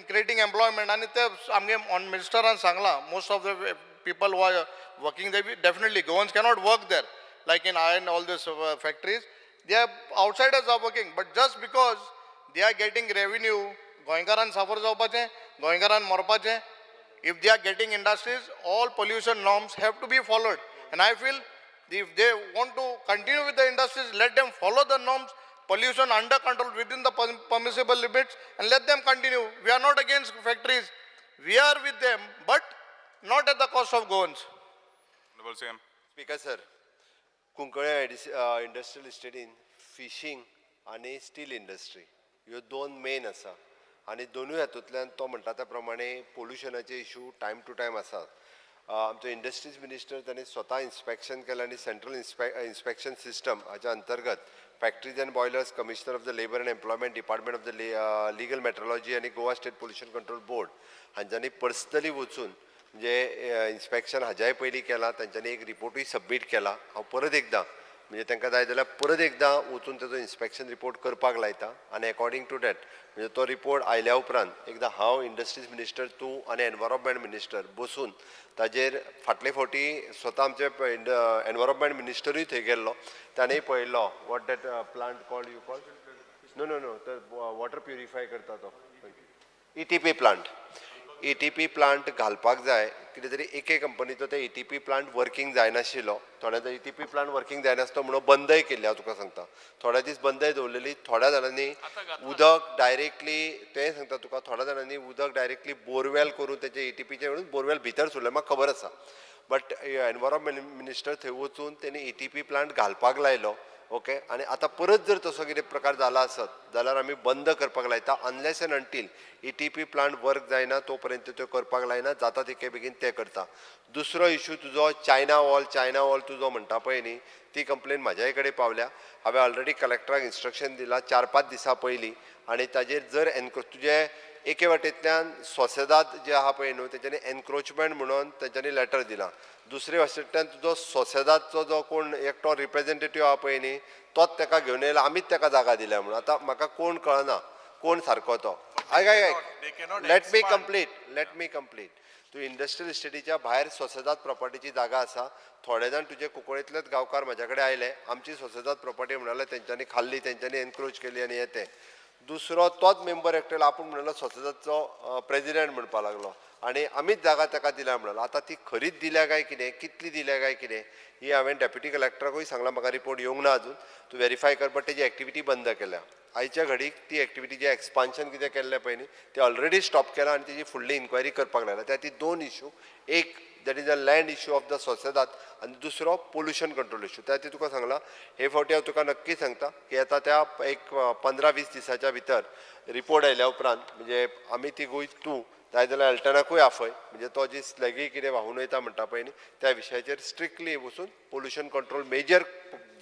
S9: creating employment and ते आमगे ministeran सांगला most of the people who are working there definitely Goans cannot work there like in iron all these factories they are outsiders are working but just because they are getting revenue goinkaran suffer jawpache goinkaran morpache if they are getting industries all pollution norms have to be followed and I feel if they want to continue with the industries let them follow the norms pollution under control within the permissible limits and let them continue we are not against factories we are with them but not at the cost of Goans.
S5: Speaker sir Kunkolim industrial estate in fishing आणि steel industry ह्यो दोन main आसा आनी दोनूय हातूंतल्यान तो म्हणटा त्या प्रमाणे पोल्युशनाचे इशू टायम टू टायम आसात आमचो इंडस्ट्रीज मिनिस्टर ताणें स्वता इन्स्पेक्शन केलें आनी सेंट्रल इन्स्पेक्शन सिस्टम हाच्या अंतर्गत factories and boilers commissioner of the labour and employment department of the legal metrology आनी Goa state pollution control board हांच्यांनी पर्सनली वचून म्हणजे इन्स्पेक्शन हाज्याय पयलीं केलां तांच्यांनी एक रिपोर्टूय सबमीट केला हांव परत एकदां म्हणजे तांकां जाय जाल्यार परत एकदां वचून ताजो इन्स्पेक्शन रिपोर्ट करपाक लायता आनी अकॉर्डिंग टू दॅट म्हणजे तो रिपोर्ट आयल्या उपरांत एकदां हांव इंडस्ट्रीज मिनिस्टर तूं आनी एनवायरमेंट मिनिस्टर बसून ताजेर फाटले फावटी स्वता आमचे एनवायरमेंट मिनिस्टरूय थंय गेल्लो ताणेंय पळयल्लो what that plant called you call no तर वॉटर प्युरिफाय करता तो ETP प्लांट ATP प्लांट घालपाक जाय कितें तरी एके कंपनीचो ते ATP प्लांट वर्किंग जायनाशिल्लो थोड्यांचो ATP प्लांट वर्किंग जायनासलो म्हणून बंदय केल्ली हांव तुका सांगता थोड्या दीस बंदय दवरलेली थोड्या जाणांनी उदक डायरेक्टली तें सांगता तुका थोड्या जाणांनी उदक डायरेक्टली बोरवेल करून तेचे ATPचे म्हणून बोरवेल भितर सोडलें म्हाका खबर आसा बट एनवायरमेंट मिनिस्टर थंय वचून तेणी ATP प्लांट घालपाक लायलो ओके आनी आतां परत जर तसो कितें प्रकार जाला आसत जाल्यार आमी बंद करपाक लायता unless end until ATP plant work जायना तोपर्यंत त्यो करपाक लायना जाता तितके बेगीन ते करता दुसरो इशू तुजो चायना वॉल तुजो म्हणटा पळय न्ही ती कंप्लेन म्हाज्याय कडेन पावल्या हांवें ऑलरेडी कलेक्टराक इन्स्ट्रक्शन दिलां 4-5 दिसां पयलीं आनी ताजेर जर तुजे एके वाटेंतल्यान सोसेदाद जे आहा पळय न्हू तेच्यांनी एनक्रोचमेंट म्हणून तेंच्यांनी लेटर दिलां दुसरे वाटेंतल्यान तुजो सोसेदादचो जो कोण एकटो रिप्रेझेंटेटीव आहा पळय न्ही तोच ताका घेवन येयला आमीच ताका जागा दिल्या म्हणून आतां म्हाका कोण कळना कोण सारको तो लेट मी कंप्लीट तूं इंडस्ट्रियल इस्टेटीच्या भायर सोसेदाद प्रॉपर्टीची जागा आसा थोडे जाण तुजे कुंकळेंतलेच गांवकार म्हाजे कडेन आयले आमची सोसेदाद प्रॉपर्टी म्हणाले तेंच्यांनी खाल्ली तेंच्यांनी एनक्रोच केली आनी येते दुसरो तोच मेंबर एकटेलो आपूण म्हणलो सोसेदादचो प्रेजिडेंट म्हणपा लागलो आनी आमीच जागा ताका दिल्या म्हणलो आतां ती खरीच दिल्या काय कितें कितली दिल्या काय कितें ही हांवें डेप्युटी कलेक्टराकूय सांगलां म्हाका रिपोर्ट येवंक ना अजून तूं व्हेरीफाय कर बट तेजी एक्टिविटी बंद केल्या आयच्या घडीक ती एक्टिविटी जे एक्सपान्शन कितें केल्लें पळय न्ही ते ऑलरेडी स्टॉप केलां आनी तेजी फुडली इन्क्वायरी करपाक लायला त्या ती दोन इशू एक that is a land issue of the सोसेदाद आनी दुसरो पोल्युशन कंट्रोल इशू त्या ती तुका सांगलां हे फावटी हांव तुका नक्की सांगता की येता त्या एक 15-20 दिसाच्या भितर रिपोर्ट आयल्या उपरांत म्हणजे आमी ती गोंय तूं जाय जाल्यार अल्टनाकूय आफय म्हणजे तो जी स्लॅगी कितें व्हांवून वयता म्हणटा पळय न्ही त्या विशयाचेर स्ट्रिक्टली वचून पोल्युशन कंट्रोल मेजर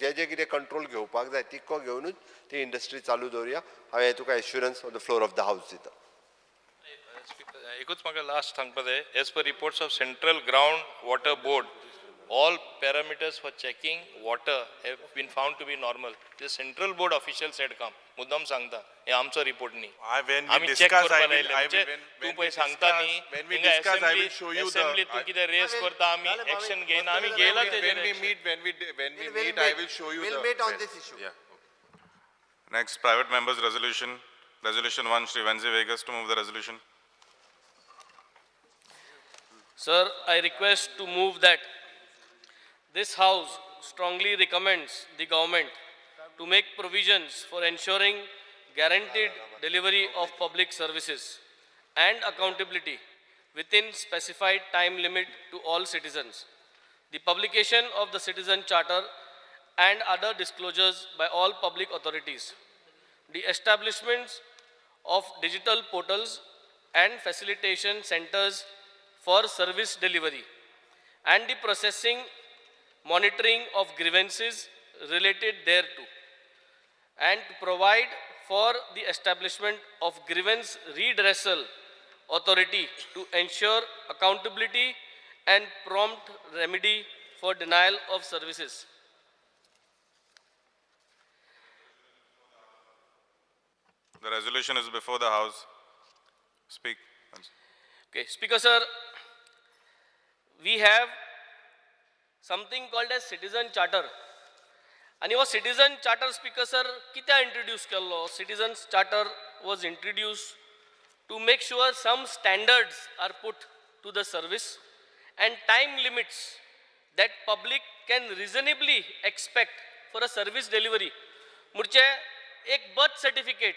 S5: जे कितें कंट्रोल घेवपाक जाय तितको घेवनूच ती इंडस्ट्री चालू दवरुया हांवें तुका assurance on the floor of the house दिता
S7: एकूच म्हाका लास्ट सांगपा जाय as per reports of central ground water board all parameters for checking water have been found to be normal. The central board officials had come. मुद्दाम सांगता हे आमचो report न्ही आमी चेक करपा लायले म्हणजे तूं पळय सांगता न्ही थिंगा असेंब्ली तूं कितें रेस करता आमी एक्शन घेयना आमी घेयला
S3: when we meet I will show you
S5: we'll
S3: the
S5: meet on this issue
S1: Next, private members resolution. Resolution 1, Shri Venzi Vegas to move the resolution.
S10: Sir, I request to move that this House strongly recommends the government to make provisions for ensuring guaranteed delivery of public services and accountability within specified time limit to all citizens. The publication of the Citizen Charter and other disclosures by all public authorities. The establishments of digital portals and facilitation centers for service delivery and the processing monitoring of grievances related thereto, and to provide for the establishment of grievance redressal authority to ensure accountability and prompt remedy for denial of services.
S1: The resolution is before the House. Speak.
S10: Okay, Speaker sir, we have something called as Citizen Charter. And your Citizen Charter, Speaker sir, कित्या introduce केल्लो? Citizen Charter was introduced to make sure some standards are put to the service and time limits that public can reasonably expect for a service delivery. मुर्चे एक birth certificate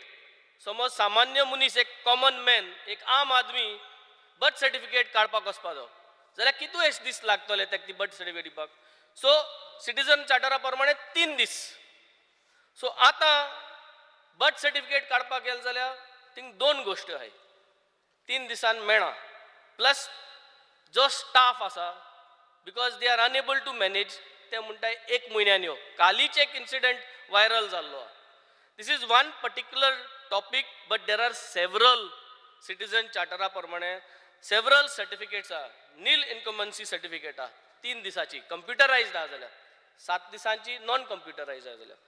S10: समज सामान्य मनीस एक common man एक आम आदमी birth certificate काडपाक वचपाचो जाल्यार कितू एश दीस लागतले ताका ती बर्थ सर्टिफिकेट दिवपाक सो सिटीजन चार्टरा प्रमाणे 3 दीस सो आतां बर्थ सर्टिफिकेट काडपाक गेले जाल्यार थिंग 2 गोश्टी आहाय 3 दिसान मेळना प्लस जो स्टाफ आसा because they are unable to manage ते म्हणटाय 1 म्हयन्यान यो कालीच एक इन्सिडंट व्हायरल जाल्लो this is one particular topic but there are several citizen चार्टरा प्रमाणे सेवरल सर्टिफिकेट्स आहा नील इनकम्बन्सी सर्टिफिकेट आहा 3 दिसाची कंप्युटरायज्ड आहा जाल्यार 7 दिसांची नॉन कंप्युटरायज्ड आहा जाल्यार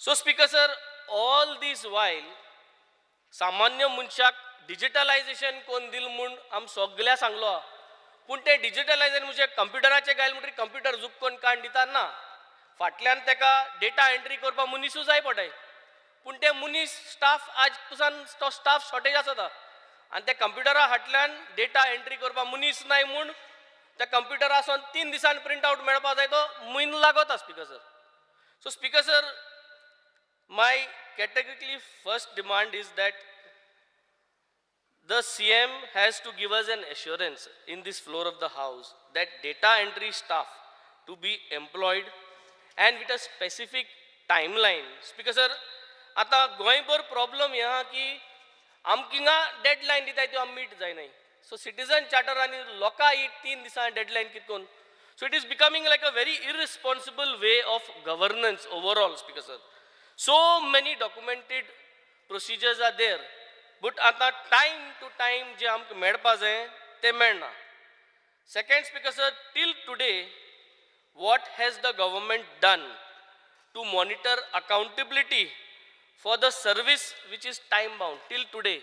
S10: so speaker sir all this वायल सामान्य मनशाक डिजिटलायजेशन कोण दिल म्हूण आम सगळ्या सांगलो पूण ते डिजिटलायजेशन म्हणजे कंप्युटराचेर घायल म्हणटरी कंप्युटर जुक्कोन काण दिता ना फाटल्यान ताका डेटा एंट्री करपाक मनीसूच जाय पडटाय पूण ते मनीस स्टाफ आज तुसान तो स्टाफ शॉर्टेज आसता आनी त्या कंप्युटरा फाटल्यान डेटा एंट्री करपाक मनीस नाय म्हूण त्या कंप्युटरासून 3 दिसान प्रिंट आउट मेळपा जाय तो म्हयनो लागता speaker sir. So Speaker sir, my categorically first demand is that the CM has to give us an assurance in this floor of the house that data entry staff to be employed and with a specific timeline. Speaker sir, आता गोंयभर problem हे आहा की आमकिंगा deadline दिताय त्यो आमी meet जायनाय. So citizen charter आनी लोकां ही 3 दिसां deadline कितकोन. So it is becoming like a very irresponsible way of governance overall, Speaker sir. So many documented procedures are there, but आता time to time जे आमकां मेळपा जाय ते मेळना. Second, Speaker sir, till today, what has the government done to monitor accountability for the service which is time bound till today?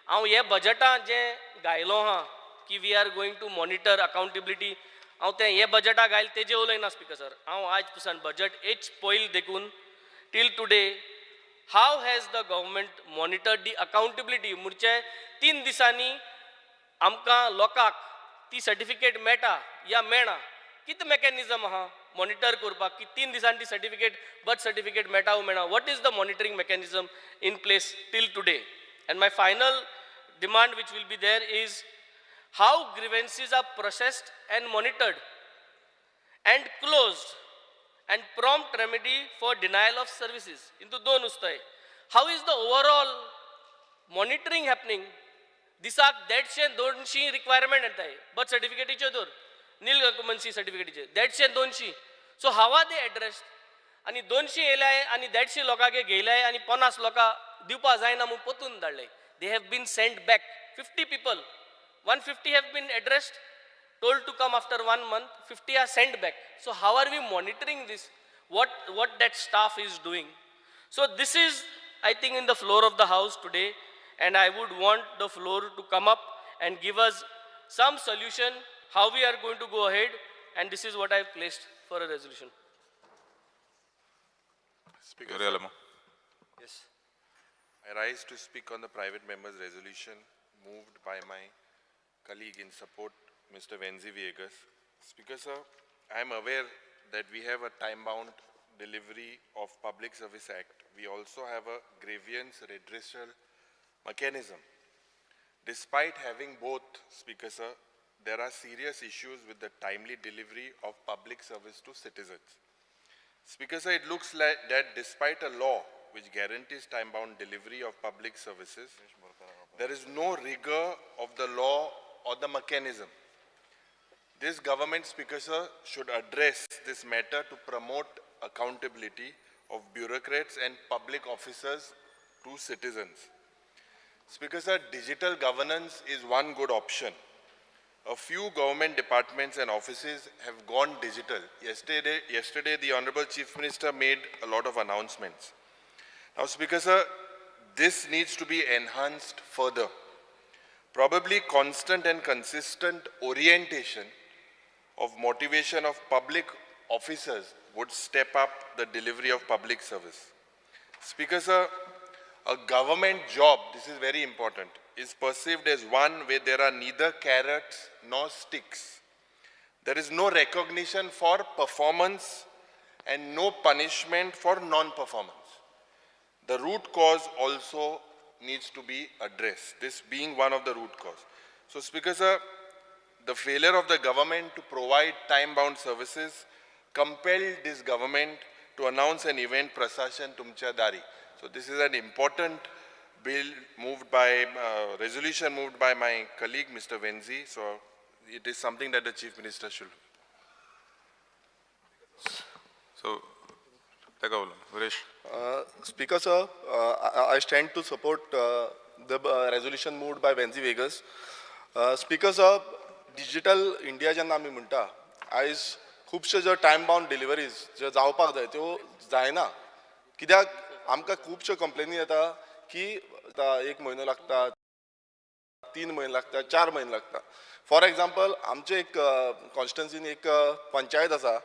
S10: हांव हे बजेटां जें घायलो हा की we are going to monitor accountability. हांव तें हे बजेटा घायल तेजे उलयना स्पीकर सर. हांव आज पसून बजेट एच पयल देखून till today how has the government monitored the accountability. मुरचे 3 दिसांनी आमकां लोकांक ती सर्टिफिकेट मेळटा या मेळना. कितें मेकॅनिजम आहा मॉनिटर करपाक की 3 दिसांनी ती सर्टिफिकेट बर्थ सर्टिफिकेट मेळटा वा मेळना. What is the monitoring mechanism in place till today? And my final demand which will be there is how grievances are processed and monitored and closed and prompt remedy for denial of services into दोन उस्ताय. How is the overall monitoring happening? दिसाक 150-200 requirement येताय birth सर्टिफिकेटीचे दर नील डॉक्युमेंट्सी सर्टिफिकेटीचे 150-200. So how are they addressed? आनी 200 येयल्याय आनी 150 लोकांक घेयल्याय आनी 50 लोकां दिवपा जायना म्हूण पोतून धाडले. They have been sent back. 50 people, 150 have been addressed, told to come after 1 month, 50 are sent back. So how are we monitoring this? What that staff is doing? So this is, I think, in the floor of the house today, and I would want the floor to come up and give us some solution how we are going to go ahead, and this is what I have placed for a resolution.
S3: Speaker,
S5: Yes.
S3: I rise to speak on the private member's resolution moved by my colleague in support, Mr. Venzi Viegas. Speaker sir, I am aware that we have a time-bound delivery of Public Service Act. We also have a grievance redressal mechanism. Despite having both, Speaker sir, there are serious issues with the timely delivery of public service to citizens. Speaker sir, it looks like that despite a law which guarantees time-bound delivery of public services, there is no rigor of the law or the mechanism. This government, Speaker sir, should address this matter to promote accountability of bureaucrats and public officers to citizens. Speaker sir, digital governance is one good option. A few government departments and offices have gone digital. Yesterday, the Honorable Chief Minister made a lot of announcements. Now, Speaker sir, this needs to be enhanced further. Probably constant and consistent orientation of motivation of public officers would step up the delivery of public service. Speaker sir, a government job, this is very important, is perceived as one where there are neither carrots nor sticks. There is no recognition for performance and no punishment for non-performance. The root cause also needs to be addressed, this being one of the root cause. So, Speaker sir, the failure of the government to provide time-bound services compelled this government to announce an event, Prasashan Tumcha Dari. So this is an important bill moved by, resolution moved by my colleague, Mr. Venzi. So it is something that the Chief Minister should.
S1: So, take over, Viresh.
S11: Speaker sir, I stand to support the resolution moved by Venzi Vegas. Speaker sir, digital India जेन्ना आमी म्हणटा आयज खुबशे जो time bound deliveries जे जावपाक जाय त्यो जायना. कित्याक आमकां खुबश्यो कंप्लेनी येता की 1 म्हयनो लागता, 3 म्हयने लागता, 4 म्हयने लागता. फॉर एग्जाम्पल आमचे एक कॉन्स्टिट्युन्सीन एक पंचायत आसा,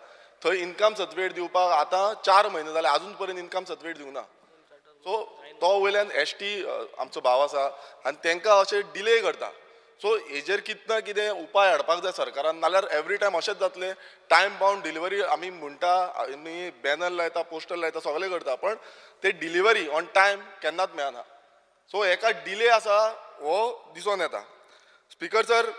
S11: थंय इन्कम सर्टिफिकेट दिवपाक आतां 4 म्हयने जाले अजून पर्यंत इन्कम सर्टिफिकेट दिवना. सो तो वयल्यान ST आमचो भाव आसा आनी तांकां अशें डिले करता. सो हेजेर कितें ना कितें उपाय हाडपाक जाय सरकारान, नाल्यार एवरी टायम अशेंच जातलें टायम बाउंड डिलिव्हरी आमी म्हणटा आनी बॅनर लायता पोस्टर लायता सगळें करता पण ते डिलिव्हरी ऑन टायम केन्नाच मेळना. सो हेका डिले आसा हो दिसून येता. स्पीकर सर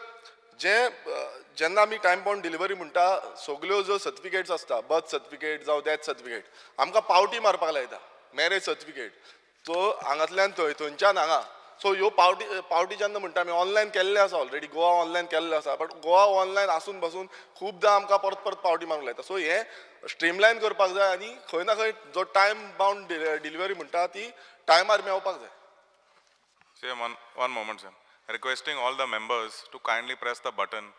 S11: जेन्ना आमी टायम बाउंड डिलिव्हरी म्हणटा सगल्यो ज्यो सर्टिफिकेट्स आसता बर्थ सर्टिफिकेट जावं डेथ सर्टिफिकेट आमकां पावटी मारपाक लायता. मॅरेज सर्टिफिकेट सो हांगातल्यान थंयच्यान हांगा सो ह्यो पावटी जेन्ना म्हणटा आमी ऑनलायन केल्ले आसा ऑलरेडी गोवा ऑनलायन केल्ले आसा बट गोवा ऑनलायन आसून पासून खूबदां आमकां परत परत पावटी मारूंक लायता. सो हें स्ट्रीमलायन करपाक जाय आनी खंय ना खंय जो टायम बाउंड डिलिव्हरी म्हणटा ती टायमार मेळपाक जाय.
S12: One moment, sir. Requesting all the members to kindly press the button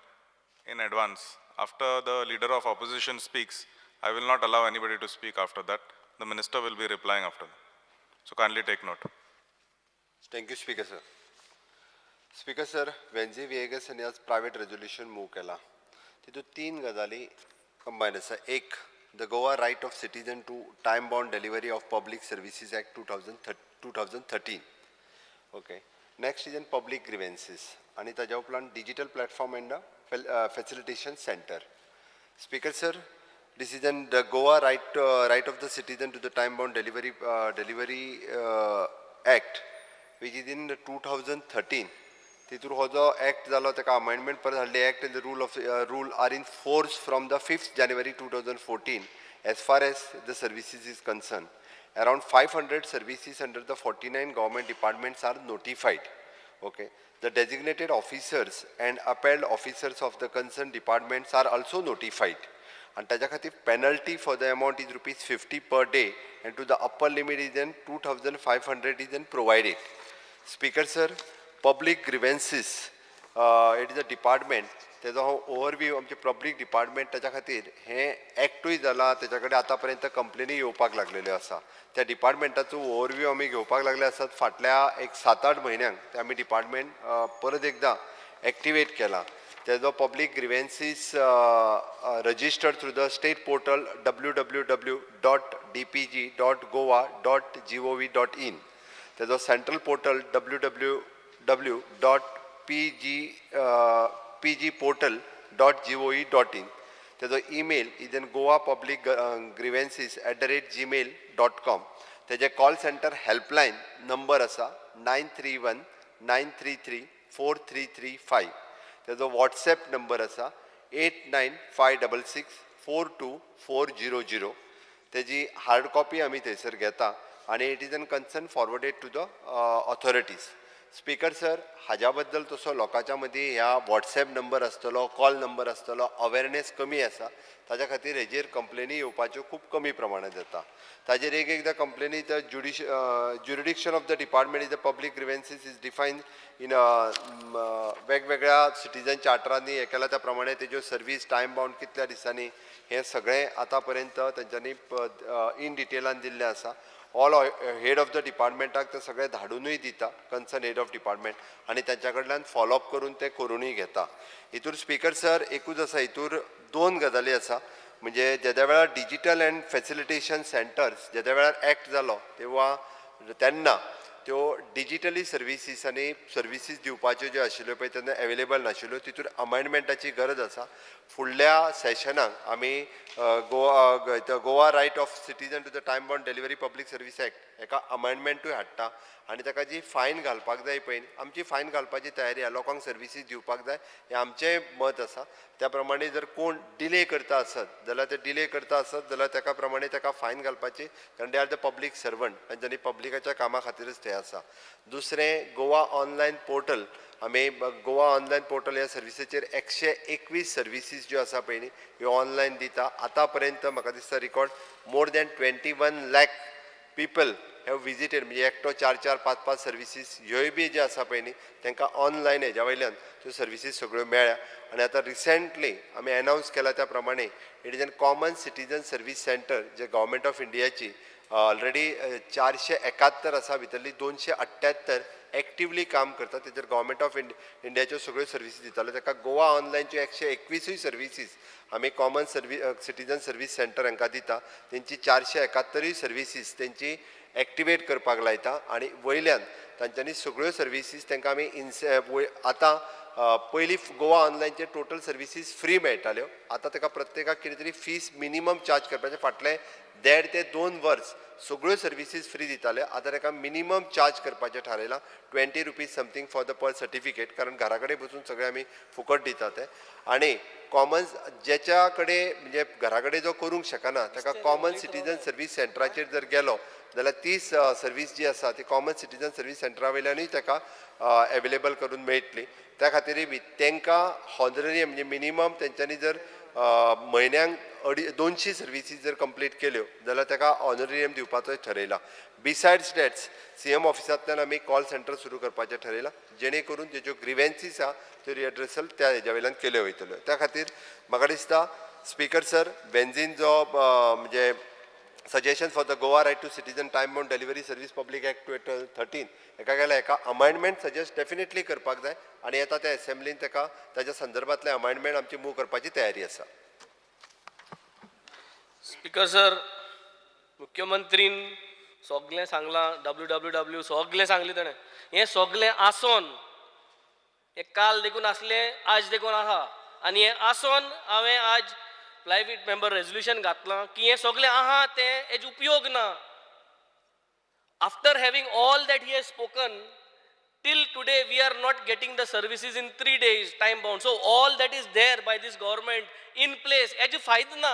S12: in advance. After the leader of opposition speaks, I will not allow anybody to speak after that. The minister will be replying after that. So kindly take note.
S5: Thank you, Speaker sir. Speaker sir, Wenzi Vegas यांनी आज private resolution move केला. तितून 3 गजाली combine आसा. एक, the Goa Right of Citizen to Time Bound Delivery of Public Services Act 2013. Okay. Next is in public grievances. आणि ताज्या उपरांत digital platform and facilitation center. Speaker sir, this is in the Goa right of the citizen to the time bound delivery act, which is in 2013. तितूर हो जो act जालो ताका amendment परत हाडले. act and the rule are in force from the 5th January 2014 as far as the services is concerned. Around 500 services under the 49 government departments are notified. Okay. The designated officers and upheld officers of the concerned departments are also notified. And ताज्या खातीर penalty for the amount is ₹50 per day and to the upper limit is then 2,500 is then provided. Speaker sir, public grievances, it is a department. तेजो overview आमचे public department ताच्या खातीर हें एक्टूय जाला. तेच्या कडेन आतां पर्यंत कंप्लेनी येवपाक लागलेल्यो आसा. त्या डिपार्टमेंटाचो ओवरव्यू आमी घेवपाक लागले आसात. फाटल्या 7-8 म्हयन्यांक ते आमी डिपार्टमेंट परत एकदां एक्टिवेट केला. तेजो public grievances registered through the state portal www.dpg.goa.gov.in. तेजो सेंट्रल पोर्टल www.pgportal.gov.in. तेजो ईमेल इज इन goapublicgrievances@gmail.com. तेजे कॉल सेंटर हेल्पलायन नंबर आसा 931-933-4335. तेजो व्हॉट्सएप नंबर आसा 8956642400. तेजी हार्ड कॉपी आमी थंयसर घेता आनी it is an concern forwarded to the authorities. Speaker sir, हाज्या बद्दल तसो लोकांच्या मदीं ह्या व्हॉट्सएप नंबर आसतलो, कॉल नंबर आसतलो, अवेरनेस कमी आसा. ताज्या खातीर हेजेर कंप्लेनी येवपाच्यो खूब कमी प्रमाणांत जाता. ताजेर एकदां कंप्लेनी the jurisdiction of the department is the public grievances is defined in वेगवेगळ्या सिटीजन चार्टरांनी हे केला त्या प्रमाणे तेज्यो सर्वीस टायम बाउंड कितल्या दिसांनी हें सगळें आतां पर्यंत तेंच्यांनी इन डिटेलान दिल्लें आसा. ऑल हेड ऑफ द डिपार्टमेंटाक ते सगळे धाडूनय दिता कन्सर्न हेड ऑफ डिपार्टमेंट आनी तांच्या कडल्यान फॉलोअप करून ते करूनय घेता. हितूर स्पीकर सर एकूच आसा, हितूर 2 गजाली आसा. म्हणजे जेद्या वेळार डिजिटल एंड फॅसिलिटेशन सेंटर्स जेद्या वेळार एक्ट जालो तेन्ना त्यो डिजिटली सर्विसीस आनी सर्विसीस दिवपाच्यो ज्यो आशिल्ल्यो पळय तेन्ना एवेलेबल नाशिल्ल्यो. तितूर अमेंडमेंटाची गरज आसा. फुडल्या सेशनाक आमी Goa right of citizen to the time bound delivery public service act हेका अमेंडमेंटूय हाडटा आनी ताका जी फायन घालपाक जाय पळय आमची फायन घालपाची तयारी आहा. लोकांक सर्विसीस दिवपाक जाय हें आमचें मत आसा. त्या प्रमाणे जर कोण डिले करता आसत जाल्यार ते डिले करता आसत जाल्यार ताका प्रमाणे ताका फायन घालपाची, कारण they are the public servant आनी तांणी पब्लिकाच्या कामा खातीरच ते आसा. दुसरें, गोवा ऑनलायन पोर्टल. आमी गोवा ऑनलायन पोर्टल ह्या सर्विसीचेर 121 सर्विसीस ज्यो आसा पळय न्ही ह्यो ऑनलायन दिता. आतां पर्यंत म्हाका दिसता record more than 21 lakh people have visited. म्हणजे एकटो 4-4, 5-5 सर्विसीस ह्योय बी जे आसा पळय न्ही तांकां ऑनलायन हेज्या वयल्यान त्यो सर्विसीस सगळ्यो मेळ्ळ्या. आनी आतां रिसेंटली आमी अनावन्स केला त्या प्रमाणे it is N common citizen service centre जे गव्हर्मेंट ऑफ इंडियाची ऑलरेडी 471 आसा, भितरली 278 एक्टिवली काम करता. तेजेर गव्हर्मेंट ऑफ इंडियाच्यो सगळ्यो सर्विसीस दिताल्यो. ताका गोवा ऑनलायनच्यो 121 सर्विसीस आमी कॉमन सिटीजन सर्वीस सेंटर हांकां दिता. तेंची 471 सर्विसीस तेंची एक्टिवेट करपाक लायता आनी वयल्यान तांच्यांनी सगळ्यो सर्विसीस तांकां आमी आतां पयलीं गोवा ऑनलायनचे टोटल सर्विसीस फ्री मेळटाल्यो आतां ताका प्रत्येकाक कितें तरी फीस मिनिमम चार्ज करपाचें फाटलें 1.5 ते 2 वर्स सगळ्यो सर्विसीस फ्री दिताले आतां ताका मिनिमम चार्ज करपाचें थारायलां 20 rupees something for the per certificate कारण घरा कडेन बसून सगळें आमी फुकट दिता ते आनी कॉमन ज्याच्या कडेन म्हणजे घरा कडेन जो करूंक शकना ताका कॉमन सिटीजन सर्वीस सेंटराचेर जर गेलो जाल्यार ती सर्वीस जी आसा ती कॉमन सिटीजन सर्वीस सेंटरा वयल्यानूय ताका एवेलेबल करून मेळटली त्या खातीरय बी तांकां हॉनररी म्हणजे मिनिमम तेंच्यांनी जर म्हयन्यांक 200 सर्विसीस जर कंप्लीट केल्यो जाल्यार ताका ऑनरेरियम दिवपाचोय ठरयला बिसायड्स दॅट्स CM ऑफिसांतल्यान आमी कॉल सेंटर सुरू करपाचें ठरयलां जेणे करून ज्यो ग्रिव्हन्सीस आसा त्यो रेड्रेसल त्या हेज्या वयल्यान केल्यो वयतल्यो त्या खातीर म्हाका दिसता स्पीकर सर बेन्झीन जो म्हणजे suggestion for the Goa right to citizen time bound delivery service public act 2013 हेका गेल्या एका अमेंडमेंट सजेस्ट डेफिनेटली करपाक जाय आनी येता त्या एसेंब्लीन ताका ताच्या संदर्भांतले अमेंडमेंट आमची मूव करपाची तयारी आसा
S10: स्पीकर सर मुख्यमंत्रीन सगळें सांगलां WWW सगळें सांगलें ताणें हें सगळें आसोन हें काल देखून आसलें आज देखून आहा आनी हें आसोन हांवें आज प्रायवेट मेंबर रेजोल्युशन घातलां की हें सगळें आहा तें हेजो उपयोग ना after having all that he has spoken till today we are not getting the services in 3 days time bound so all that is there by this government in place hejo fayda na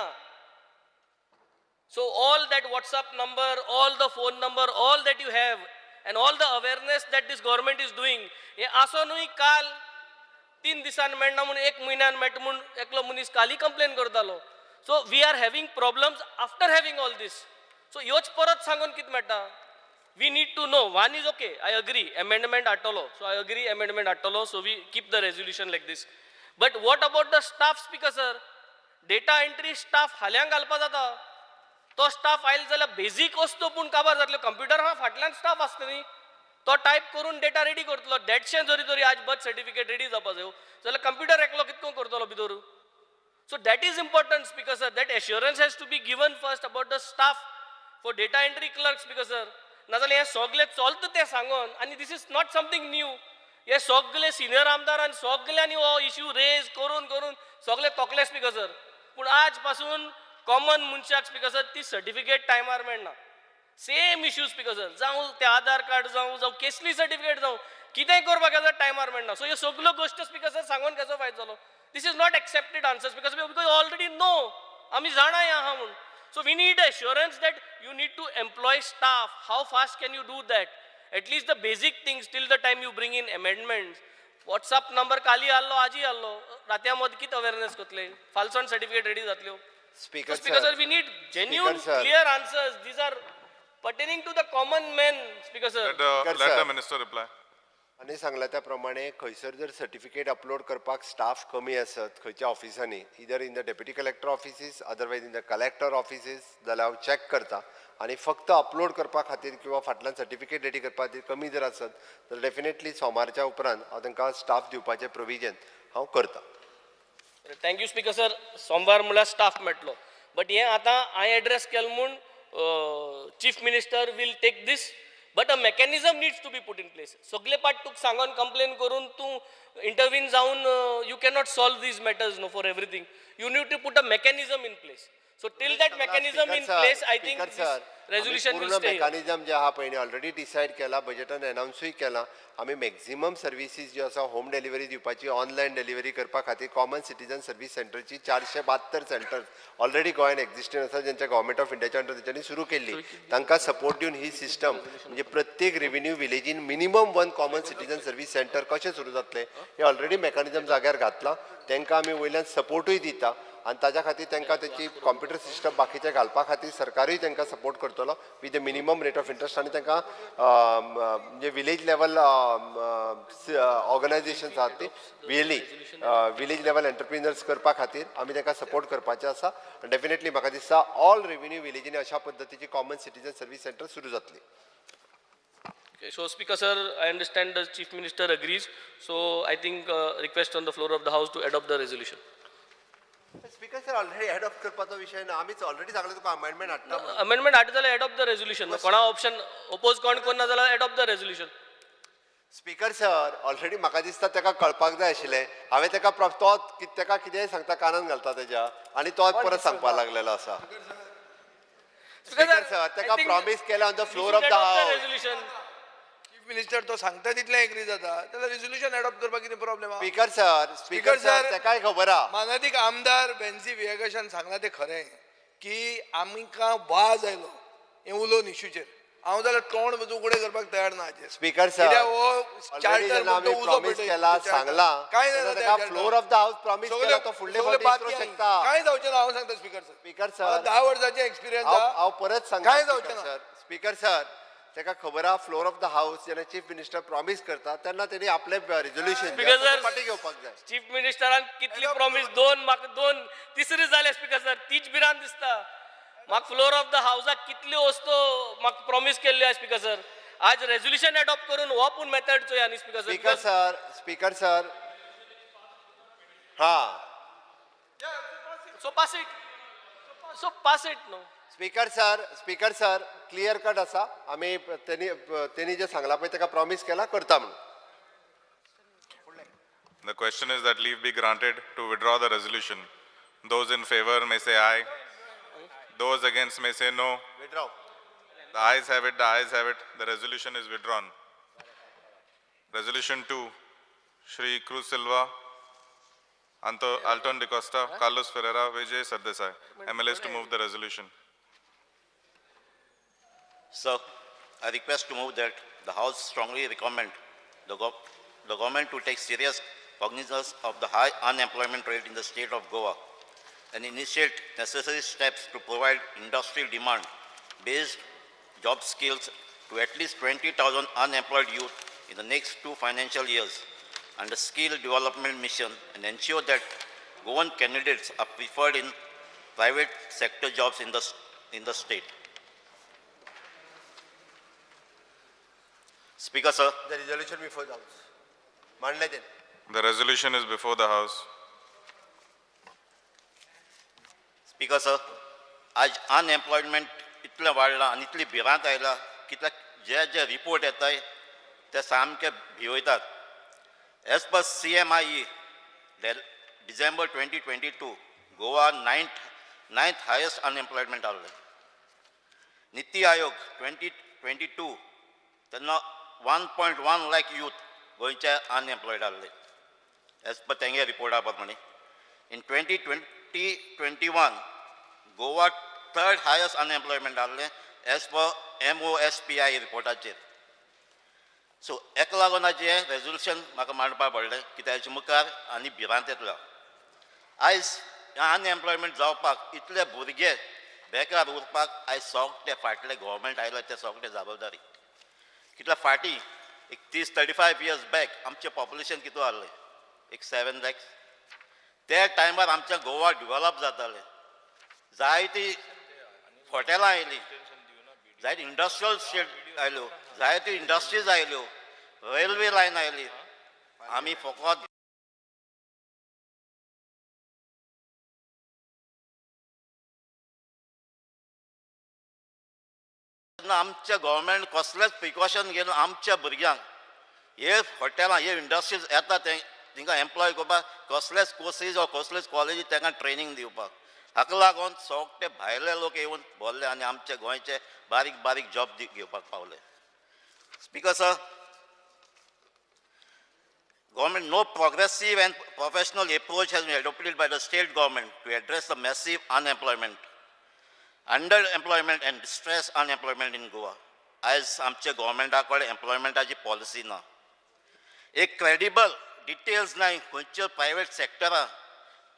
S10: so all that WhatsApp number all the phone number all that you have and all the awareness that this government is doing he asonui kal 3 disan मेळना म्हणून 1 म्हयन्यान मेळटा म्हणून एकलो मनीस काली complain करतालो so we are having problems after having all this so ह्योच परत सांगून कित मेळटा we need to know one is okay I agree amendment hattalo so I agree amendment hattalo so we keep the resolution like this but what about the staff speaker sir data entry staff हाल्यांक घालपा जाता तो staff आयलो जाल्यार basic वस्तू पूण काबार जातलो computer हा फाटल्यान स्टाफ आसता न्ही तो टायप करून डेटा रेडी करतलो देडशें जरी तरी आज बर्थ सर्टिफिकेट रेडी जावपा जायो जाल्यार कंप्युटर एकलो कितको करतलो भितर so that is important speaker sir that assurance has to be given first about the staff for data entry clerks speaker sir नाजाल्यार हें सगळें चलता तें सांगून आनी this is not something new हे सगळे सिनियर आमदारान सगळ्यांनी हो इश्यू रेज करून करून सगळे तोकले स्पीकर सर पूण आज पासून कॉमन मनशाक स्पीकर सर ती सर्टिफिकेट टायमार मेळना सेम इश्यू स्पीकर सर जावं ते आधार कार्ड जावं केसली सर्टिफिकेट जावं कितेंय करपाक जाल्यार टायमार मेळना सो ह्यो सगळ्यो गोश्टी स्पीकर सर सांगून कसो फायदो जालो this is not accepted answer speaker because already no आमी जाणाय आहा म्हूण so we need assurance that you need to employ staff how fast can you do that at least the basic things till the time you bring in amendments WhatsApp number kali allo aji allo ratia mod kit awareness kotle false certificate ready जातल्यो
S5: Speaker
S10: sir we need genuine clear answers these are pertaining to the common man speaker sir
S12: let the minister reply
S5: आनी सांगला त्या प्रमाणे खंयसर जर certificate upload करपाक staff कमी आसत खंयच्या ऑफिसांनी इधर in the deputy collector offices otherwise in the collector offices जाल्यार हांव चॅक करता आनी फक्त अपलोड करपा खातीर किंवा फाटल्यान सर्टिफिकेट रेडी करपा खातीर कमी जर आसत जाल्यार डेफिनेटली सोमारच्या उपरांत हांव तांकां स्टाफ दिवपाचें प्रोविजन हांव करता
S10: थँक्यू स्पीकर सर सोमवार म्हळ्यार स्टाफ मेळटलो बट हें आतां हांवें एड्रेस केलें म्हूण chief minister will take this but a mechanism needs to be put in place सगळे पाट तुका सांगून कंप्लेन करून तूं इंटरव्हीन जावन you cannot solve these matters no for everything you need to put a mechanism in place so till that mechanism in place I think this resolution will stay
S5: mechanism जे आहा पळय already decide केला बजेटान अनाउन्सूय केला आमी maximum services ज्यो आसा home delivery दिवपाची online delivery करपा खातीर कॉमन सिटीजन सर्वीस सेंटरची 472 सेंटर्स ऑलरेडी गोंयान एक्झिस्टिंग आसा जेंच्या गव्हर्मेंट ऑफ इंडियाच्या अंडर तेंच्यांनी सुरू केल्ली तांकां सपोर्ट दिवन ही सिस्टम म्हणजे प्रत्येक रेव्हेन्यू विलेजीन minimum 1 common citizen service centre कशें सुरू जातलें हे ऑलरेडी मेकॅनिझम जाग्यार घातलां तांकां आमी वयल्यान सपोर्टूय दिता आनी ताज्या खातीर तांकां तेची कॉम्प्युटर सिस्टम बाकीचे घालपा खातीर सरकारूय तांकां सपोर्ट करतलो with the minimum rate of interest आनी तांकां म्हणजे विलेज लेवल ऑर्गनायझेशन्स आहात ती विलेज लेवल एंटरप्रिनर्स करपा खातीर आमी तांकां सपोर्ट करपाचें आसा डेफिनेटली म्हाका दिसता ऑल रेव्हेन्यू विलेजींनी अशा पद्दतीची कॉमन सिटीजन सर्वीस सेंटर सुरू जातली
S10: Okay, so Speaker sir, I understand the Chief Minister agrees. So I think request on the floor of the House to adopt the resolution.
S5: Speaker sir already adopt करपाचो विशय ना आमीच already सांगले तुका amendment हाडटा म्हणून.
S10: Amendment हाडटा जाल्यार adopt the resolution कोणा ऑप्शन ओपोज कोण करना जाल्यार adopt the resolution.
S5: Speaker sir already म्हाका दिसता ताका कळपाक जाय आशिल्लें हांवें ताका तो ताका कितेंय सांगता कानान घालता ताच्या आनी तो परत सांगपाक लागलेलो आसा. स्पीकर सर ताका प्रॉमिस केला on the floor of the house.
S10: Resolution
S13: chief minister तो सांगता तितलें एग्री जाता जाल्यार रेजोल्युशन एडॉप्ट करपाक कितें प्रॉब्लेम आहा.
S5: स्पीकर सर ताकाय खबर आहा.
S13: माननीय आमदार बेन्सी वियेगाशान सांगला तें खरें की आमकां वाज आयलो हें उलोवन इश्यूचेर हांव जाल्यार तोंड उगडें करपाक तयार ना हाचेर.
S5: स्पीकर सर
S13: हो चार्टर
S5: आमी प्रॉमिस केला सांगला
S13: काय
S5: ताका floor of the house promise केला तो फुडले फावटी करूंक शकता.
S13: काय जावचें ना हांव सांगता स्पीकर सर.
S5: स्पीकर सर
S13: 10 वर्सांचे एक्सपिरियन्स
S5: हांव परत सांगता
S13: काय जावचें ना.
S5: स्पीकर सर ताका खबर आहा फ्लोर ऑफ द हाऊस जेन्ना चीफ मिनिस्टर प्रॉमिस करता तेन्ना तेणी आपले रेजोल्युशन फाटी घेवपाक जाय.
S10: चीफ मिनिस्टरान कितली प्रॉमिस म्हाका दोन तिसरी जाले स्पीकर सर तीच बिरान दिसता. म्हाका फ्लोर ऑफ द हावसाक कितल्यो वस्तू म्हाका प्रॉमिस केल्ल्यो आसा स्पीकर सर. आज रेजोल्युशन एडॉप्ट करून हो पूण मेथड चोया न्ही स्पीकर सर.
S5: स्पीकर सर हा
S10: सो पास इट न्हू.
S5: स्पीकर सर क्लियर कट आसा आमी तेणी जे सांगला पळय ताका प्रॉमिस केला करता म्हणून.
S12: The question is that leave be granted to withdraw the resolution. Those in favor may say aye. Those against may say no.
S5: Withdraw.
S12: The ayes have it, the ayes have it. The resolution is withdrawn. Resolution 2, Shri Cruz Silva, Alton de Costa, Carlos Ferreira, Vijay Sardesai, MLAs to move the resolution.
S14: Sir, I request to move that the House strongly recommend the government to take serious cognizance of the high unemployment rate in the state of Goa and initiate necessary steps to provide industrial demand-based job skills to at least 20,000 unemployed youth in the next 2 financial years under skill development mission and ensure that Goan candidates are preferred in private sector jobs in the state. Speaker, sir.
S5: The resolution before the house. मांडले ते.
S12: The resolution is before the House.
S14: Speaker, sir. आज unemployment इतलें वाडलां आनी इतली भिरांत आयला कित्याक जे रिपोर्ट येताय ते सामके भिवयतात. As per CMIE December 2022 Goa 9th highest unemployment आहलें. नीति आयोग 2022 तेन्ना 1.1 lakh youth गोंयचे अनएम्प्लॉयड आहले एज पर तेंगे रिपोर्टा प्रमाणे. In 2020-21 Goa 3rd highest unemployment आहले एज पर MOSPI रिपोर्टाचेर. सो हेका लागून हाचें रेजोल्युशन म्हाका मांडपाक पडलें कित्याक हेच्या मुखार आनी भिरांत येतलो. आयज अनएम्प्लॉयमेंट जावपाक इतले भुरगे बेकार उरपाक आयज सोगटे फाटले गव्हर्मेंट आयला ते सोगटे जबाबदारी. कितल्या फाटी एक 30-35 years बॅक आमचें पॉप्युलेशन कितू आहलें एक 7 lakhs. त्या टायमार आमच्या गोवा डिवेलप जातालें. जायती हॉटेलां आयलीं, जायती इंडस्ट्रियल स्टेट आयल्यो, जायत्यो इंडस्ट्रीज आयल्यो, रेल्वे लायन आयली. आमी फकत आमच्या गव्हर्मेंट कसलेच प्रिकॉशन घेवन आमच्या भुरग्यांक हे हॉटेलां हे इंडस्ट्रीज येता तांकां एम्प्लॉय करपाक कसलेच कोर्सीस वा कसलेच कॉलेजीत तांकां ट्रेनींग दिवपाक. हाका लागून सोगटे भायले लोक येवन भरले आनी आमचे गोंयचे बारीक बारीक जॉब घेवपाक पावले. Speaker sir, government no progressive and professional approach has been adopted by the state government to address the massive unemployment, underemployment and distress unemployment in Goa. As आमचे गव्हर्मेंटाकडे एम्प्लॉयमेंटाची पॉलिसी ना, एक क्रेडिबल डिटेल्स नाही खंयच्या private सेक्टरान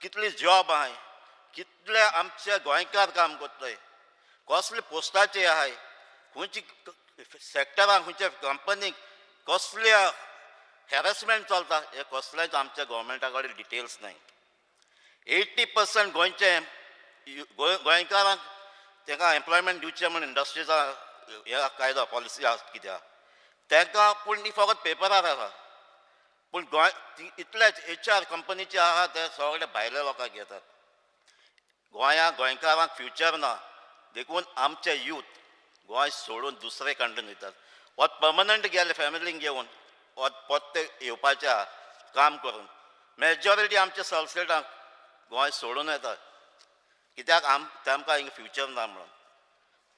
S14: कितली job आहाय, कितले आमचे गोंयकार काम करताय, कसले पोस्टाचे आहाय, खंयची सेक्टरान खंयच्या कंपनीक कसले हॅरेसमेंट चलता हे कसलेच आमच्या गव्हर्मेंटा कडेन डिटेल्स नाही. 80% गोंयचे गोंयकारांक तांकां एम्प्लॉयमेंट दिवचें म्हण इंडस्ट्रीजा ह्या कायदा पॉलिसी आसा कित्याक तांकां पूण ती फकत पेपरार आसा. पूण गोंय इतलेच HR कंपनीचे आहा ते सगळे भायल्या लोकांक घेतात. गोंयकारांक फ्युचर ना देखून आमचे यूथ गोंय सोडून दुसरे कंट्रीन वयतात वत पर्मनंट गेले फॅमिलींक घेवन वत परते येवपाच्या काम करून मेजॉरिटी आमच्या सलसेटांक गोंय सोडून येतात कित्याक तांकां हिंगा फ्युचर ना म्हणून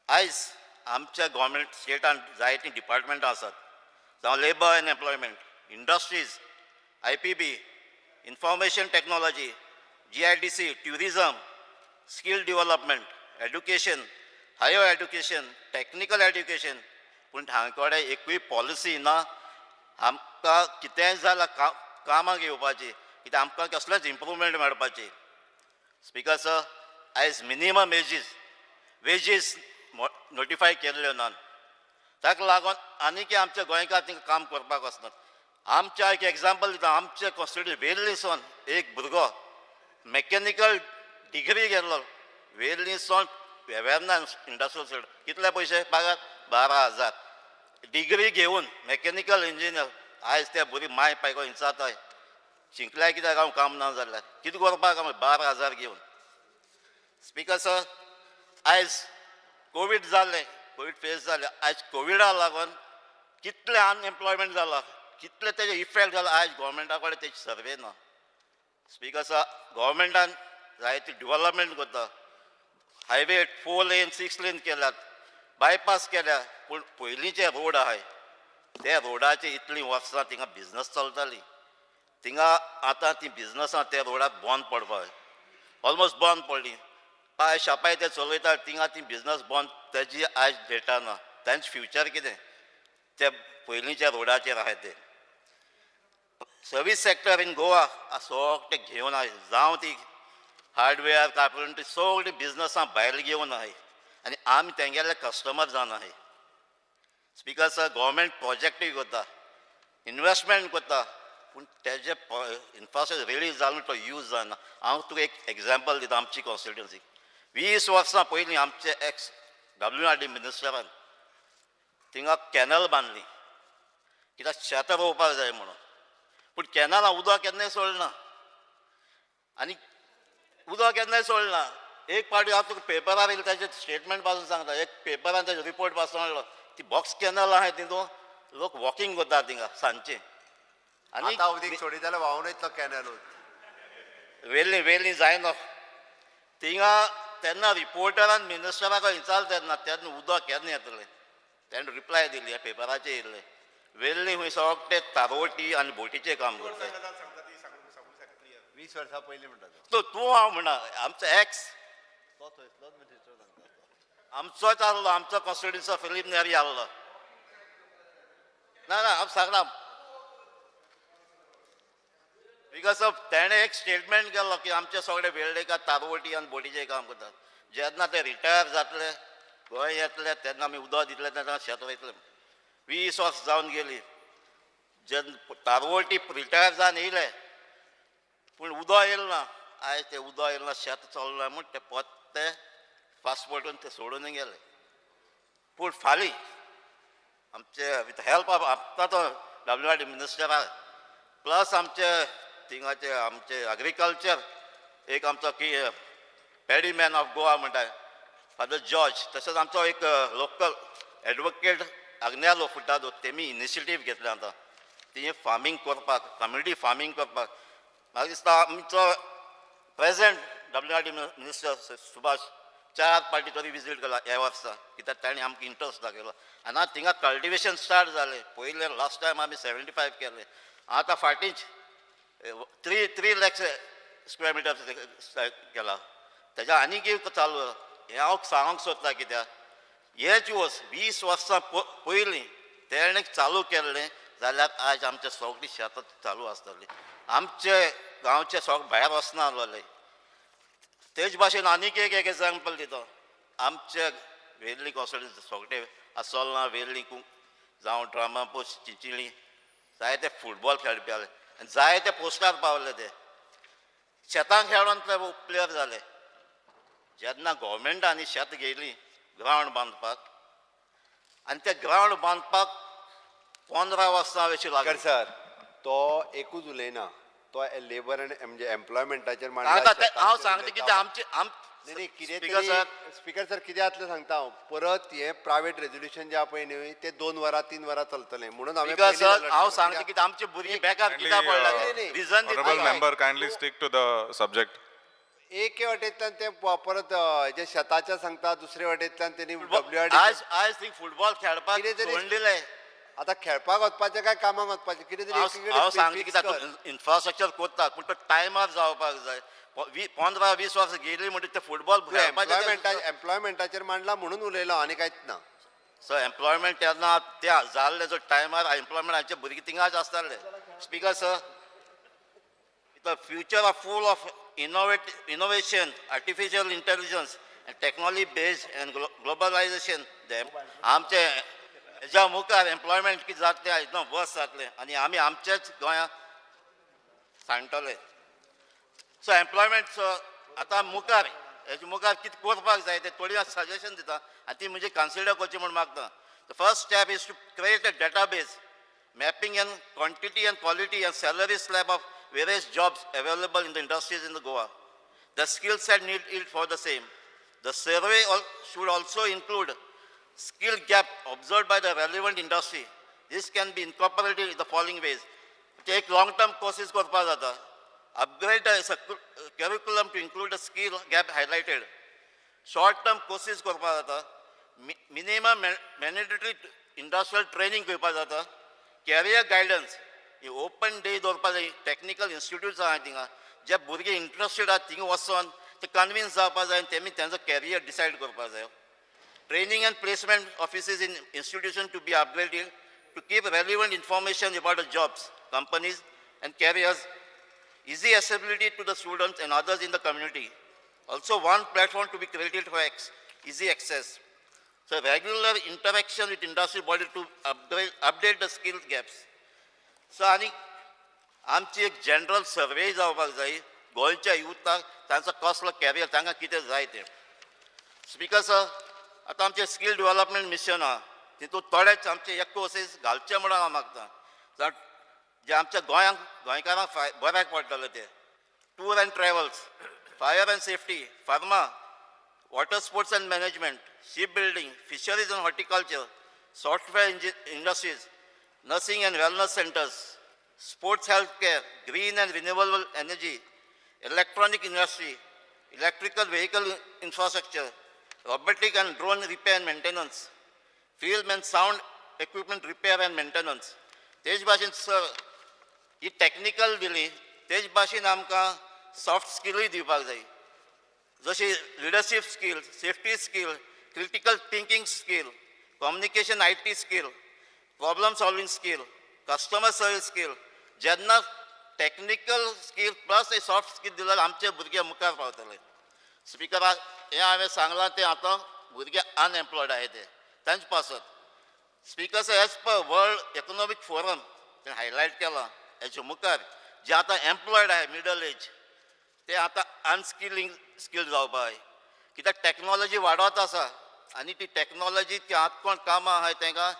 S14: आयज आमच्या गोवोरमेंट स्टेटान जायतीं डिपार्टमेंटां आसात जावं labour and employment industries IPB information technology GIDC tourism skill development education higher education technical education पूण हांगकडे एकूय पॉलिसी ना आमकां कितेंय जाल्यार कामाक येवपाची कित्याक आमकां कसलेंच इम्प्रूवमेंट मेळपाची स्पीकर सर आयज मिनिमम वेजीस नोटिफाय केल्ल्यो नात ताका लागून आनीक आमच्या गोंयकार थिंगा काम करपाक वचनात आमच्या एक एग्जाम्पल दिता आमचे कॉन्स्टिट्युशन वेल्लीसून एक भुरगो मॅकॅनिकल डिग्री गेल्लो वेल्लीसून वेर्ना इंडस्ट्रियल सेक्टर कितले पयशे पगार 12,000 डिग्री घेवन मॅकॅनिकल इंजिनियर आयज ते बरी माय पायको इंचाताय शिंकल्यार कित्याक हांव काम ना जाल्यार कितें करपाक 12,000 घेवन स्पीकर सर आयज कोवीड जाल्लें कोवीड फेस जालें आयज कोविडाक लागून कितले अनएम्प्लॉयमेंट जाला कितले तेजे इफेक्ट जाला आयज गोवोरमेंटा कडेन तेजी सर्वे ना स्पीकर सर गोवोरमेंटान जायती डेव्हलपमेंट करता हायवे 4 लेन 6 लेन केल्यात बायपास केल्या पूण पयलींचे रोड आहाय ते रोडाचे इतलीं वर्सां थिंगा बिजनस चलताली थिंगा आतां ती बिजनसां ते रोडाक बंद पडपाक ऑलमोस्ट बंद पडली पांय शापाय ते चलयतात थिंगा ती बिजनस बंद तेजी आयज डेटा ना तांचें फ्युचर कितें ते पयलींच्या रोडाचेर आहाय ते सर्वीस सेक्टर इन गोवा सगळे घेवन आहाय जावं ती हार्डवेअर कार्पेंट्री सगळी बिजनसां भायर घेवन आहाय आनी आमी तेंगेले कस्टमर जावन आहाय स्पीकर सर गोवोरमेंट प्रोजेक्टूय करता इन्वेस्टमेंट करता पूण तेजे इन्फ्रास्ट्रक्चर रेडी जावन तो यूज जायना हांव तुका एक एग्जाम्पल दिता आमची कॉन्स्टिट्युएन्सी 20 वर्सां पयलीं आमचे एक्स WRD मिनिस्टरान थिंगा कॅनल बांदली कित्याक शेतां रोवपाक जाय म्हणून पूण कॅनलां उदक केन्नाय सोडना आनी उदक केन्नाय सोडना एक फावटी हांव तुका पेपरार येयलें ताजें स्टेटमेंट पासून सांगता एक पेपरान ताजो रिपोर्ट पासून हाडलो ती बॉक्स कॅनल आहाय तितून लोक वॉकिंग करता थिंगा सांजचे आनी
S5: उदीक सोडी जाल्यार व्हांवन वयतलो कॅनल
S14: वेल्ली जायना थिंगा तेन्ना रिपोर्टरान मिनिस्टराक विचारलें तेन्ना उदक केन्ना येतलें तेणें रिप्लाय दिली ह्या पेपराचेर येयल्लें वेल्ली खंय सगळे तारवटी आनी बोटीचें काम करता
S5: 20 वर्सां पयलीं म्हणटा
S14: तो तूं हांव म्हणा आमचो एक्स आमचोच आहलो आमचो कॉन्स्टिट्युएन्सी फिलीप नेरी आहलो ना हांव सांगना बिकॉज ऑफ तेणें एक स्टेटमेंट केलो की आमचे सगळे वेळेकार तारवटी आनी बोटीचें काम करतात जेन्ना ते रिटायर जातले गोंय येतले तेन्ना आमी उदक दितले तेन्ना शेत वयतले 20 वर्सां जावन गेली जेन्ना तारवटी रिटायर जावन येयले पूण उदक येयलें ना आयज तें उदक येयलें ना शेत चलना म्हूण ते पोत्ते पासपोर्टून ते सोडून गेले पूण फालीं आमचे विथ हेल्प ऑफ आतां तो WRD मिनिस्टर आहा प्लस आमचे थिंगाचे आमचे एग्रीकल्चर एक आमचो की पॅडी मॅन ऑफ गोवा म्हणटा फादर जॉर्ज तशेंच आमचो एक लोकल एडवोकेट आग्नेलो फुटादो तेमी इनिशिएटीव घेतले आतां ती फार्मींग करपाक कम्युनिटी फार्मींग करपाक म्हाका दिसता आमचो present WRD minister Subhash 4 party तरी विजीट केला ह्या वर्सा कित्याक ताणें आमकां इंट्रस्ट दाखयलो आनी आतां थिंगा कल्टिवेशन स्टार्ट जालें पयलें लास्ट टायम आमी 75 केले आतां फाटींच 3 लाख स्क्वेअर मिटर केला तेज्या आनीक चालू हें हांव सांगूंक सोदता कित्याक हे दिवस 20 वर्सां पयलीं तेणें चालू केल्लें जाल्यार आयज आमचे सगळीं शेतां चालू आसतलीं आमचे गांवचे सगळे भायर वचना आसलेले तेच भाशेन आनीक एक एग्जाम्पल दिता आमचे वेल्ली कॉन्स्टिट्युएन्सी सगळे आसोलना वेल्ली जावं ड्रामापूर चिंचिली जायते फुटबॉल खेळपी आसले आनी जायते पोस्टार पावले ते शेतां खेळून ते प्लेयर जाले जेन्ना गोवोरमेंटांनी शेत घेयली ग्रावंड बांदपाक आनी ते ग्रावंड बांदपाक 15 वर्सां अशी लागली
S5: सर तो एकूच उलयना तो लेबर आनी म्हणजे एम्प्लॉयमेंटाचेर
S14: हांव सांगता कितें आमचे
S5: नाही कितें
S14: Speaker
S5: तरी
S14: sir.
S5: स्पीकर सर कितें जातलें सांगता हांव परत हे प्रायवेट रेजोल्युशन जे आहा पळय न्हय ते 2 वरां 3 वरां चलतलें म्हणून हांवें
S14: Speaker
S5: पयलीं
S14: sir,
S5: alert
S14: हांव
S5: केलो.
S14: सांगता की आमचे भुरगीं बेकार
S12: Kindly,
S14: कित्याक पडला
S5: नाही.
S14: Reason
S12: Honorable member, kindly stick to the subject.
S5: एके वाटेंतल्यान ते परत जे शेताचे सांगता दुसरे वाटेंतल्यान त्यांनी
S14: आज आज ती फुटबॉल खेळपाक
S5: कितें तरी-
S14: सोडून दिले
S5: आतां खेळपाक वचपाचें काय कामाक वचपाचें कितें तरी
S14: हांव सांगता की इन्फ्रास्ट्रक्चर कोत्ता पूण तो टायमार जावपाक जाय 15-20 वर्सां गेली म्हणटा ते फुटबॉल
S5: एम्प्लॉयमेंटाचेर मांडला म्हणून उलयलो आनी कांयच ना
S14: सो एम्प्लॉयमेंट तेन्ना ते जाल्ले जो टायमार एम्प्लॉयमेंटाचे भुरगीं थिंगाच आसताले speaker sir the future R full of innovation, artificial intelligence and technology based and globalization them आमचे हेज्या मुखार एम्प्लॉयमेंट कितें जातलें एकदम वर्स जातलें आनी आमी आमचेच गोंयांत सांडटले सो एम्प्लॉयमेंट सो आतां मुखार हेजे मुखार कितें करपाक जाय तें थोडी सजेशन दिता आनी ती म्हणजे कन्सिडर करची म्हूण मागता the first step is to create a database mapping and quantity and quality and salary slab of various jobs available in the industries in the Goa. The skill set need for the same. The survey should also include skill gap observed by the relevant industry. This can be incorporated in the following ways. Take long-term courses korpa jata. Upgrade the curriculum to include the skill gap highlighted. Short-term courses korpa jata. Minimum mandatory industrial training korpa jata. Career guidance, open day दवरपा जाय technical institutes आहा थिंगा जे भुरगे interested आहा थिंगा वचोन ते कन्विन्स जावपा जाय तेमी तेंचो कॅरियर डिसायड करपा जाय training and placement offices in institution to be upgraded to keep relevant information about the jobs companies and careers easy accessibility to the students and others in the community. Also one platform to be created for easy access. So regular interaction with industry body to update the skill gaps. So आणि आमची एक general सर्वे जावपाक जाय गोंयच्या युथाक तांचो कसलो carrier तांकां कितें जाय तें स्पीकर सर आतां आमचें स्कील डेव्हलपमेंट मिशन आहा तितूंत थोडेच आमचे एक कोर्सीस घालचे म्हणून हांव मागतां जे आमच्या गोंयकारांक बऱ्याक पडटले ते tour end travels fire end safety pharma water sports and management, shipbuilding, fisheries and horticulture, software industries, nursing and wellness centers, sports healthcare, green and renewable energy, electronic industry, electrical vehicle infrastructure, robotic and drone repair and maintenance, film and sound equipment repair and maintenance. तेज भाशेन sir ही technical दिली तेज भाशेन आमकां soft स्किलूय दिवपाक जाय जशी leadership skill safety skill critical thinking skill communication IT skill problem solving skill customer service skill जेन्ना टेक्निकल स्किल प्लस हे सॉफ्ट स्किल दिल्यार आमचे भुरगे मुखार पावतले स्पीकर हे हांवें सांगलां तें आतां भुरगे अनएम्प्लॉयड आहाय ते तांचे पासत speaker as per world economic forum तें हायलायट केलां हेचे मुखार जे आतां एम्प्लॉयड आहाय मिडल एज ते आतां अनस्किलिंग स्किल जावपाक जाय कित्याक टॅक्नॉलॉजी वाडत आसा आनी ती टॅक्नॉलॉजी ती आतां कोण कामां आहाय तेंकां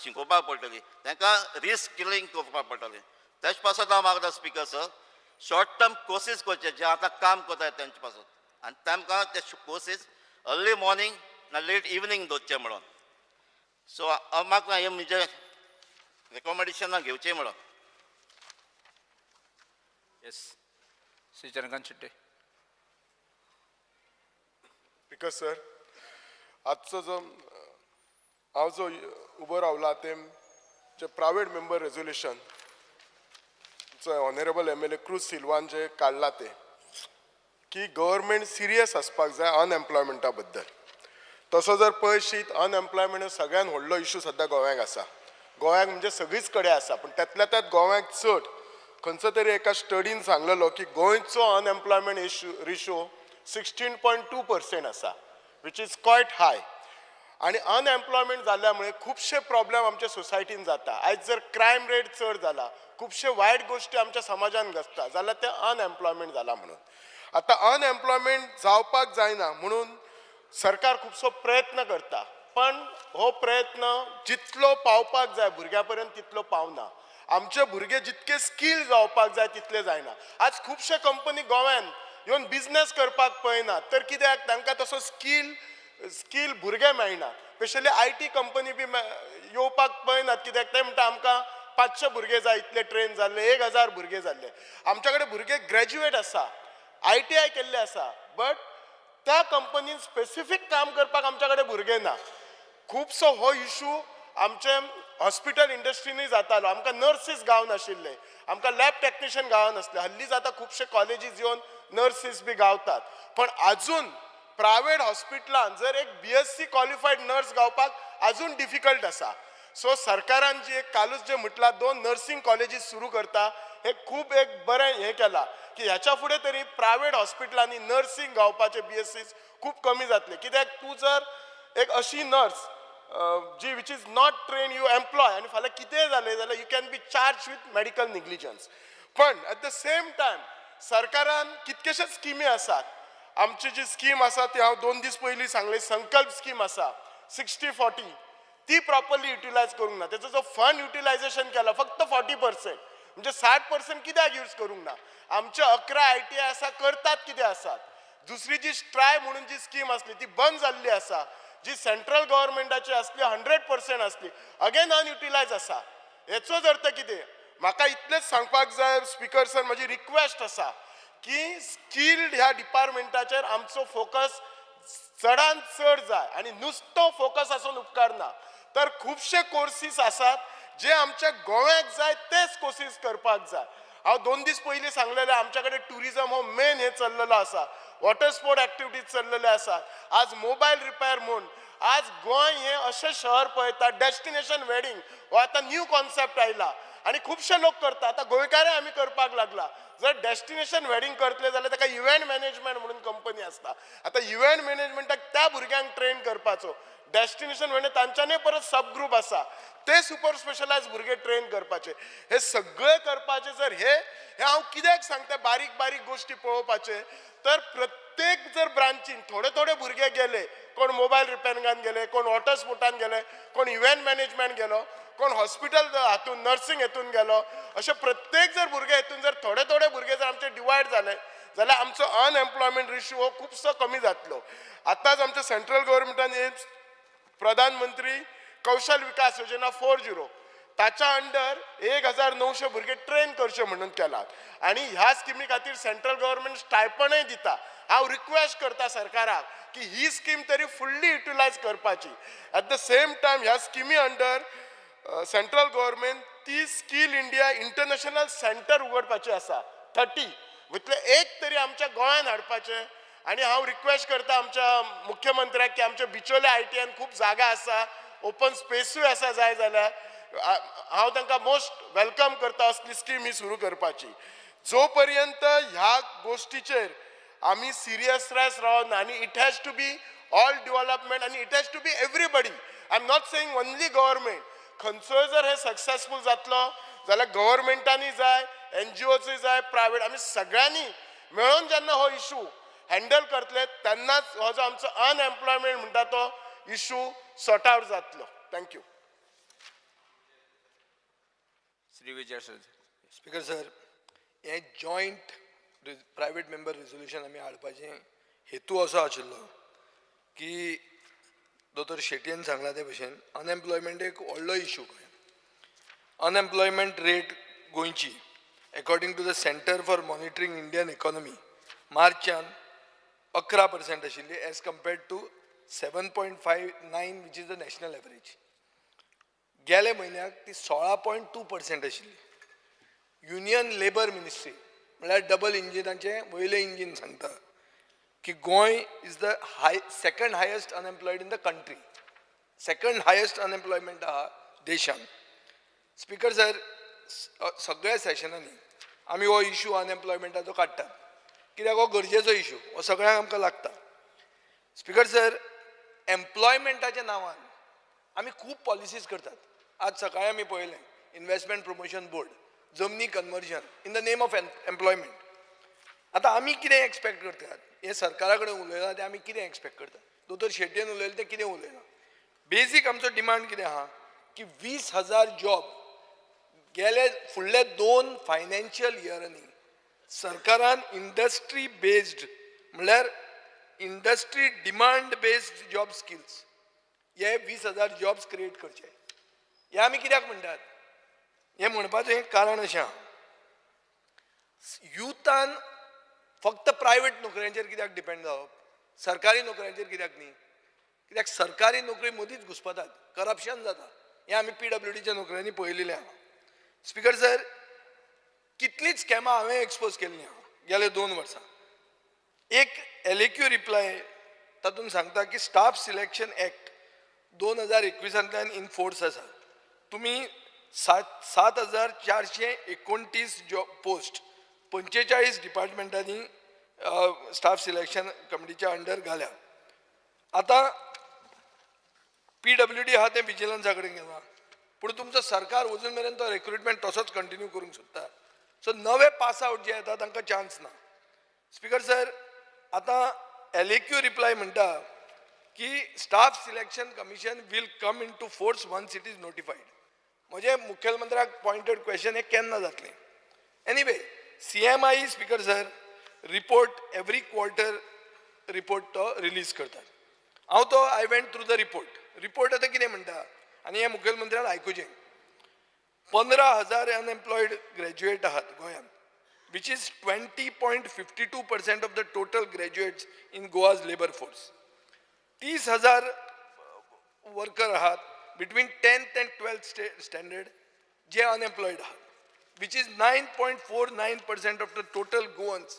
S14: शिकोवपाक पडटली तेंकां रिस्किलिंग करपाक पडटलें तेच पासत हांव मागता speaker sir short term courses करचे जे आतां काम करतात तेंचे पासत आनी तांकां ते कोर्सीस अर्ली मॉर्निंग ना लेट इवनिंग दवरचे म्हणून सो हांव म्हाका हे म्हणजे रेकमेंडेशनां घेवचें म्हणून
S1: yes Shri Chandrakant Shetty
S11: speaker sir आजचो हांव जो उबो रावला ते जे private member resolution honourable MLA cruise Salwan जे काडला ते की गव्हर्मेंट सिरियस आसपाक जाय अनएम्प्लॉयमेंटा बद्दल तसो जर पळयशीत अनएम्प्लॉयमेंट सगळ्यान व्हडलो इशू सद्या गोव्याक आसा गोव्याक म्हणजे सगळीच कडेन आसा पूण त्यातल्या त्यात गोव्याक चड खंयचो तरी एका स्टडीन सांगलेलो की गोंयचो अनएम्प्लॉयमेंट रेशो 16.2% आसा विच इज क्वायट हाय आणि अनएम्प्लॉयमेंट जाल्ल्यामुळे खुबशे प्रॉब्लेम आमच्या सोसायटीन जाता आयज जर क्रायम रेट चड जाला खुबशे वायट गोष्टी आमच्या समाजान घडटा जाल्यार ते अनएम्प्लॉयमेंट जाला म्हणून आता अनएम्प्लॉयमेंट जावपाक जायना म्हणून सरकार खुबसो प्रयत्न करता पण हो प्रयत्न जितलो पावपाक जाय भुरग्यां पर्यंत तितलो पावना आमचे भुरगे जितके स्किल जावपाक जाय तितले जायना आज खुबशे कंपनी गोव्यान
S15: येवन बिझनेस करपाक पळयनात तर कित्याक तांकां तसो स्कील भुरगे मेळनात. स्पेशली IT कंपनी बी येवपाक पळयनात कित्याक ते म्हणटा आमकां 500 भुरगे जाय इतले ट्रेन जाल्ले 1000 भुरगे जाल्ले. आमच्या कडेन भुरगे ग्रॅज्युएट आसा ITI केल्ले आसा बट त्या कंपनीन स्पेसिफीक काम करपाक आमच्या कडेन भुरगे ना. खुबसो हो इशू आमचे हॉस्पिटल इंडस्ट्रीनूय जातालो. आमकां नर्सीस गावनाशिल्ले, आमकां लॅब टॅक्निशियन गावनासले. हल्ली जाता खुबशे कॉलेजीस येवन नर्सीस बी गावतात पण आजून प्रायवेट हॉस्पिटलान जर एक BSc क्वालिफायड नर्स गावपाक आजून डिफिकल्ट आसा. सो सरकारान जी एक कालूच जे म्हटलां 2 नर्सिंग कॉलेजीस सुरू करता हे खूब एक बरें हें केलां की ह्याच्या फुडें तरी प्रायवेट हॉस्पिटलांनी नर्सिंग गावपाचे BSc खूब कमी जातले. कित्याक तूं जर एक अशी नर्स जी which is not train you employ आनी फाल्यां कितेंय जालें जाल्यार you can be charge with medical negligence. पण एट द सेम टायम सरकारान कितकेशेच स्किमी आसात. आमची जी स्कीम आसा ती हांव 2 दीस पयलीं सांगलें संकल्प स्कीम आसा 60-40 ती प्रॉपरली युटिलायज करूंक ना. तेजो जो फंड युटिलायझेशन केला फक्त 40% म्हणजे 60% कित्याक यूज करूंक ना. आमचे 11 ITI आसा करतात कितें आसात. दुसरी जी स्ट्राय म्हणून जी स्कीम आसली ती बंद जाल्ली आसा. जी सेंट्रल गव्हर्मेंटाची असली 100% असली अगेन अनयुटिलायज आसा. हेचोच अर्थ कितें म्हाका इतलेंच सांगपाक जाय स्पीकर सर माझी रिक्वेस्ट आसा की स्किल्ड ह्या डिपार्टमेंटाचेर आमचो फोकस चडान चड जाय आनी नुसतो फोकस आसून उपकार ना तर खुबशे कोर्सीस आसात जे आमच्या गोव्याक जाय तेच कोर्सीस करपाक जाय. हांव 2 दीस पयलीं सांगलेलें आमच्या कडेन टुरिजम हो मेन हे चल्लेलो आसा. वॉटर स्पोर्ट एक्टिविटीज चल्लेले आसात. आज मोबायल रिपेअर म्हूण आज गोंय हे अशें शहर पळयता डेस्टिनेशन वेडिंग हो आतां न्यू कॉन्सेप्ट आयला आनी खुबशे लोक करता. आतां गोंयकाराय आमी करपाक लागला. जर डेस्टिनेशन वेडिंग करतले जाल्यार ताका इव्हेंट मॅनेजमेंट म्हणून कंपनी आसता. आतां इव्हेंट मॅनेजमेंटाक त्या भुरग्यांक ट्रेन करपाचो डेस्टिनेशन वेडिंग तांच्यानी परत सब ग्रूप आसा ते सुपर स्पेशलायज भुरगे ट्रेन करपाचे. हे सगळे करपाचे जर हे हांव कित्याक सांगता बारीक बारीक गोश्टी पळोवपाचे तर प्रत्येक जर ब्रांचीन थोडे थोडे भुरगे गेले कोण मोबायल रिपेरिंगान गेले कोण वॉटर स्पोर्टान गेले कोण इव्हेंट मॅनेजमेंट गेलो कोण हॉस्पिटल हातून नर्सिंग हेतून गेलो अशे प्रत्येक जर भुरगे हेतून जर थोडे थोडे भुरगे जर आमचे डिवायड जाले जाल्यार आमचो अनएम्प्लॉयमेंट रेशियो हो खुबसो कमी जातलो. आतांच आमच्या सेंट्रल गव्हर्मेंटान प्रधानमंत्री कौशल विकास योजना 4.0 ताच्या अंडर 1900 भुरगे ट्रेन करचे म्हणून केलात आणि ह्या स्किमी खातीर सेंट्रल गव्हर्मेंट स्टायपंडय दिता. हांव रिक्वेस्ट करता सरकाराक की ही स्कीम तरी फुल्ली युटिलायज करपाची. एट द सेम टायम ह्या स्किमी अंडर सेंट्रल गव्हर्मेंट ती स्कील इंडिया इंटरनॅशनल सेंटर उगडपाचे आसा 30 वितले एक तरी आमच्या गोंयान हाडपाचे. आणि हांव रिक्वेस्ट करता आमच्या मुख्यमंत्र्याक की आमच्या बिचोले ITIन खूब जागा आसा ओपन स्पेसूय आसा जाय जाल्यार हांव तांकां मोस्ट वेलकम करता असली स्कीम ही सुरू करपाची. जो पर्यंत ह्या गोष्टीचेर आमी सिरियसनेस रावना आनी it has to be all development आनी it has to be everybody. I am not saying only government. खंयचोय जर हे सक्सेसफूल जातलो जाल्यार गव्हर्मेंटांनी जाय NGOचूय जाय प्रायवेट आमी सगळ्यांनी मेळून जेन्ना हो इशू हँडल करतले तेन्नाच हो जो आमचो अनएम्प्लॉयमेंट म्हणटा तो इशू सॉर्ट आउट जातलो. Thank you.
S1: Shri Vijay sir.
S13: Speaker sir हे जॉयंट प्रायवेट मेंबर रेजोल्युशन आमी हाडपाचें हेतू असो आशिल्लो की दोतोर शेटयेन सांगला ते भशेन अनएम्प्लॉयमेंट एक व्हडलो इशू. अनएम्प्लॉयमेंट रेट गोंयची according to the centre for monitoring Indian economy मार्चान 11% आशिल्ली as compared to 7.59 which is the national average. गेल्या म्हयन्याक ती 16.2% आशिल्ली. युनियन लेबर मिनिस्ट्री म्हळ्यार डबल इंजिनाचे वयले इंजिन सांगता की Goem is the second highest unemployed in the country. Second highest unemployment आहा देशान. स्पीकर सर सगळ्या सेशनांनी आमी हो इशू अनएम्प्लॉयमेंटाचो काडटात कित्याक हो गरजेचो इशू हो सगळ्यांक आमकां लागता. स्पीकर सर एम्प्लॉयमेंटाच्या नांवान आमी खूब पॉलिसीज करतात. आज सकाळी आमी पळयलें इन्व्हेस्टमेंट प्रमोशन बोर्ड जमनी conversion in the name of employment. आतां आमी कितें एक्सपेक्ट करतात हे सरकारा कडेन उलयलां तें आमी कितें एक्सपेक्ट करतात. दोतोर शेटयेन उलयलें तें कितें उलयलां. बेजीक आमचो डिमांड कितें आहा की 20,000 जॉब गेले फुडले 2 फायनान्शियल इयरांनी सरकारान इंडस्ट्री बेस्ड म्हणल्यार industry demand based job skills हे 20,000 जॉब्स क्रिएट करचे. हे आमी कित्याक म्हणटात? हे म्हणपाचें कारण अशें आहा, युथान फक्त प्रायव्हेट नोकऱ्यांचेर कित्याक डिपेंड जावप, सरकारी नोकऱ्यांचेर कित्याक न्ही? कित्याक सरकारी नोकरी मदींच घुसपतात, करप्शन जाता. हें आमी PWDच्या नोकऱ्यांनी पळयलेलें आहा. स्पीकर सर, कितलींच स्कॅमां हांवें एक्सपोज केल्लीं आहा गेले 2 वर्सां. एक LAQ रिप्लाय तातूंत सांगता की staff selection act 2021 in force आसा. तुमी 7,429 जॉब पोस्ट 45 डिपार्टमेंटांनी स्टाफ सिलेक्शन कमिटीच्या अंडर घाल्या. आतां PWD आहा तें विजिलन्सा कडेन गेलां, पूण तुमचो सरकार अजून मेरेन तो रिक्रुटमेंट तसोच कंटिन्यू करूंक सोदता. सो नवे पास आउट जे येता तांकां चान्स ना. स्पीकर सर, आतां LAQ रिप्लाय म्हणटा की staff selection commission will come into force once it is notified. म्हणजे मुख्यमंत्र्याक पॉइंटेड क्वेश्चन हे केन्ना जातलें? Anyway, CMI speaker sir report every quarter report तो रिलीज करतात. I went through the report आतां कितें म्हणटा आनी हे मुखेलमंत्र्यान आयकुचें. 15,000 अनएम्प्लॉयड ग्रॅज्युएट आहात गोंयांत, which is 20.52% of the total graduates in Goa's labor force. 30,000 worker आहात between 10th and 12th standard जे unemployed आहात, which is 9.49% of the total Goans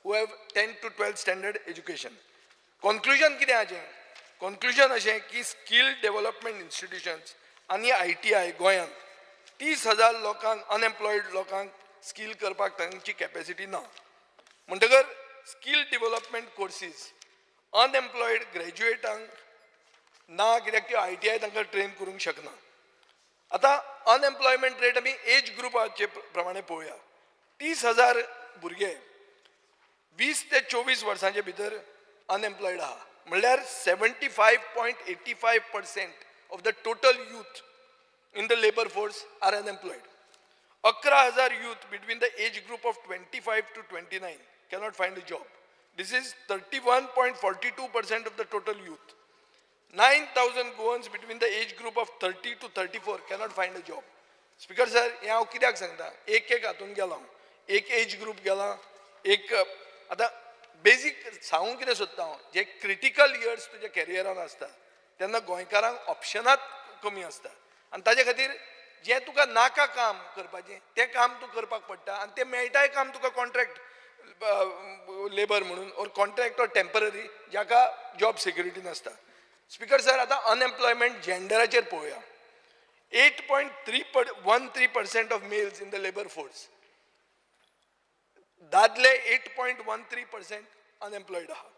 S13: who have 10th to 12th standard education. Conclusion कितें हाचें? Conclusion अशें की skill development institutions आनी ITI गोंयांत 30,000 लोकांक अनएम्प्लॉयड लोकांक स्किल करपाक तांची कॅपॅसिटी ना. म्हणटकर स्किल डेव्हलपमेंट कोर्सीस अनएम्प्लॉयड ग्रॅज्युएटांक ना, कित्याक त्यो ITI तांकां ट्रेन करूंक शकना. आतां अनएम्प्लॉयमेंट रेट आमी एज ग्रुपाचे प्रमाणे पळोवया. 30,000 भुरगे 20 ते 24 वर्सांचे भितर अनएम्प्लॉयड आहा, म्हणल्यार 75.85% of the total youth in the labor force are unemployed. 11,000 youth between the age group of 25 to 29 cannot find a job. This is 31.42% of the total youth. 9,000 Goans between the age group of 30 to 34 cannot find a job. Speaker sir, हे हांव कित्याक सांगता? एक हातून गेलो, एक age group गेला, एक आतां बेजीक सांगूंक कितें सोदता हांव, जे क्रिटिकल इयर्स तुज्या कॅरियरान आसता तेन्ना गोंयकारांक ऑप्शनात कमी आसता. आनी ताजे खातीर जें तुका नाका काम करपाचें तें काम तूं करपाक पडटा, आनी तें मेळटाय काम तुका कॉन्ट्रॅक्ट लेबर म्हणून और कॉन्ट्रॅक्ट और टेम्पररी जाका जॉब सिक्युरिटी नासता. स्पीकर सर, आतां अनएम्प्लॉयमेंट जेंडराचेर पळोवया. 8.13% of males in the labour force. दादले 8.13% अनएम्प्लॉयड आहा.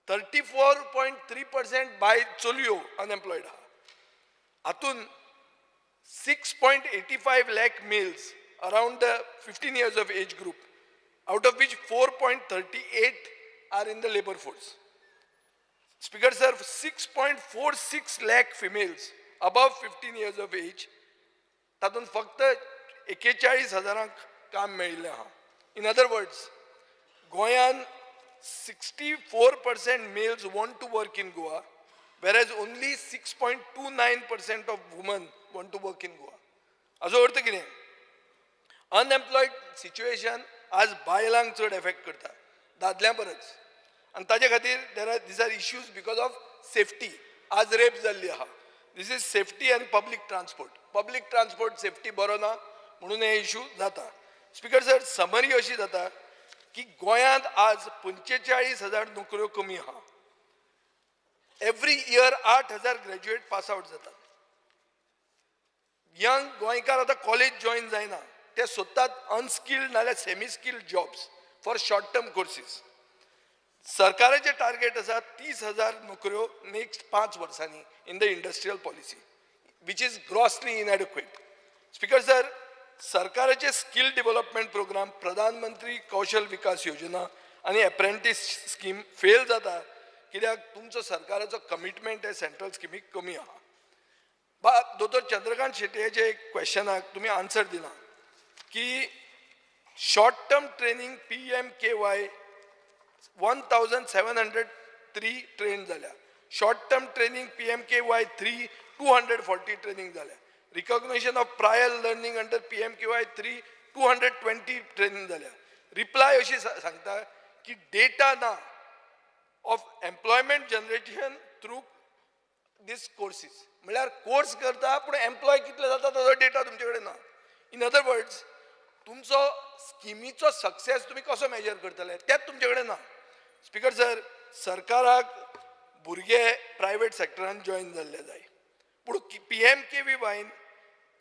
S13: 34.3% बाय चलयो अनएम्प्लॉयड आहा. हातून 6.85 lakh males around the 15 years of age group, out of which 4.38 are in the labor force. Speaker sir, 6.46 lakh females above 15 years of age, तातून फक्त 41,000 काम मेळिल्लें आहा. In other words, गोंयान 64% males want to work in Goa, whereas only 6.29% of women want to work in Goa. हाचो अर्थ कितें? Unemployed situation आज बायलांक चड एफेक्ट करता दादल्यां परस, आनी ताजे खातीर these are issues because of safety. आज रेप जाल्ली आहा. This is safety and public transport. Public transport safety बरो ना म्हणून हे इश्यू जाता. स्पीकर सर, समरी अशी जाता की गोंयांत आज 45,000 नोकऱ्यो कमी आहा. Every year 8,000 graduate pass out जातात. यंग गोंयकार आतां कॉलेज जॉईन जायना, ते सोदतात अनस्किल्ड नाल्यार semi skilled jobs for short term courses. सरकाराचें टार्गेट आसा 30,000 नोकऱ्यो नेक्स्ट 5 वर्सांनी in the industrial policy, which is grossly इनएडिक्वेट. Speaker sir, सरकाराचे स्किल डेव्हलपमेंट प्रोग्राम प्रधानमंत्री कौशल विकास योजना आनी एप्रेंटीस स्कीम फेल जाता कित्याक तुमचो सरकाराचो कमिटमेंट हे सेंट्रल स्किमीक कमी आहा. दोतोर चंद्रकांत शेट्येचे क्वेश्चनाक तुमी आन्सर दिना की short term training PMKY 1703 train झाल्या. Short term training PMKY 3 240 training झाल्या. Recognition of prior learning under PMKY 3 220 training झाल्या. रिप्लाय अशी सांगता की डेटा ना of employment generation through these courses. म्हळ्यार कोर्स करता पूण एम्प्लॉय कितले जाता ताजो डेटा तुमचे कडेन ना. इन अदर वर्ड्स तुमचो स्किमीचो सक्सेस तुम्ही कसो मेजर करतले तेच तुमचे कडेन ना. स्पीकर सर, सरकाराक भुरगे प्रायवेट सेक्टरान जॉईन जाल्ले जाय, पूण PMKVY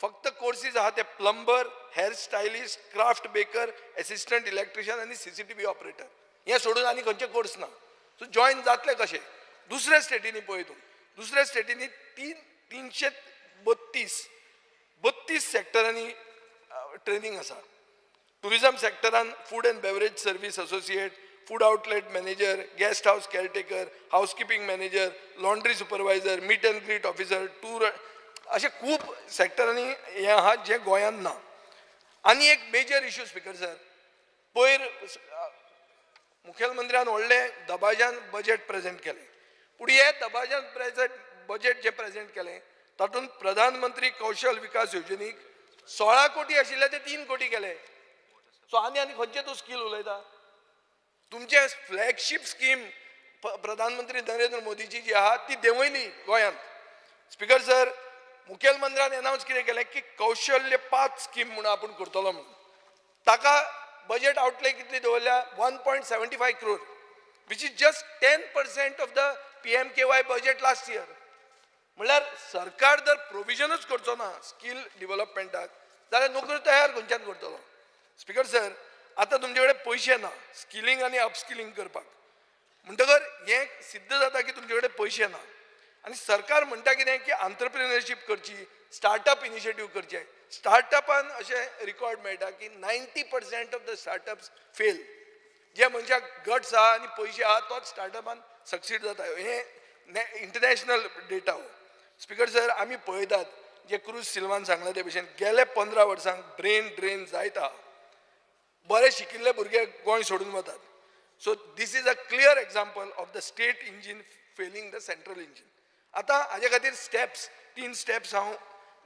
S13: फक्त कोर्सीस आहा ते plumber, hair stylist, craft baker, assistant electrician आणि CCTV ऑपरेटर. हे सोडून आनी खंयचे कोर्स ना. सो जॉईन जातले कशे? दुसऱ्या स्टेटींनी पळय तूं, दुसऱ्या स्टेटींनी 332 सेक्टरांनी ट्रेनिंग आसा. टुरिझम सेक्टरान food and beverage service associate, food outlet manager, guest house caretaker, housekeeping manager, laundry supervisor, meet and greet officer, tour, असे खूप सेक्टरांनी हे आहा जे गोंयांत ना. आनी एक मेजर इश्यू स्पीकर सर, पयर मुखेलमंत्र्यान व्हडले दबाज्यान बजेट प्रेझेंट केलें, पूण हे दबाज्यान बजेट जे प्रेझेंट केलें तातूंत प्रधानमंत्री कौशल विकास येवजणेक 16 कोटी आशिल्ले ते 3 कोटी केले. सो आनी खंयचे तूं स्कील उलयता? तुमचे फ्लॅगशीप स्कीम प्रधानमंत्री नरेंद्र मोदीची जी आहा ती देंवयली गोंयांत. स्पीकर सर, मुखेलमंत्र्यान अनावन्स कितें केलें की कौशल्य 5 स्कीम म्हणून आपूण करतलो म्हणून. ताका बजेट आउटले कितली दवरल्या? 1.75 crore, which is just 10% of the PMKY budget last year. म्हळ्यार सरकार जर प्रोविजनूच करचो ना स्कील डेव्हलपमेंटाक जाल्यार नोकऱ्यो तयार खंयच्यान करतलो? स्पीकर सर, आतां तुमचे कडेन पयशे ना स्किलिंग आनी अपस्किलिंग करपाक. म्हणटकर हें सिद्ध जाता की तुमचे कडेन पयशे ना. आनी सरकार म्हणटा कितें की एंटरप्रिन्युरशीप करची, स्टार्टअप इनिशिएटीव करचे. स्टार्टअपान अशें रिकॉर्ड मेळटा की 90% ऑफ द स्टार्टअप्स फेल. जे मनशाक गट्स आहा आनी पयशे आहा तोच स्टार्टअपान सक्सीड जाता. हें इंटरनॅशनल डेटा हो. स्पीकर सर, आमी पळयतात जे क्रूज सिल्वान सांगला ते भशेन गेले 15 वर्सांक ब्रेन ड्रेन जायत आहा. बरे शिकिल्ले भुरगे गोंय सोडून वतात. So this is a clear example of the state engine failing the central engine. आतां हाजे खातीर स्टेप्स 3 स्टेप्स हांव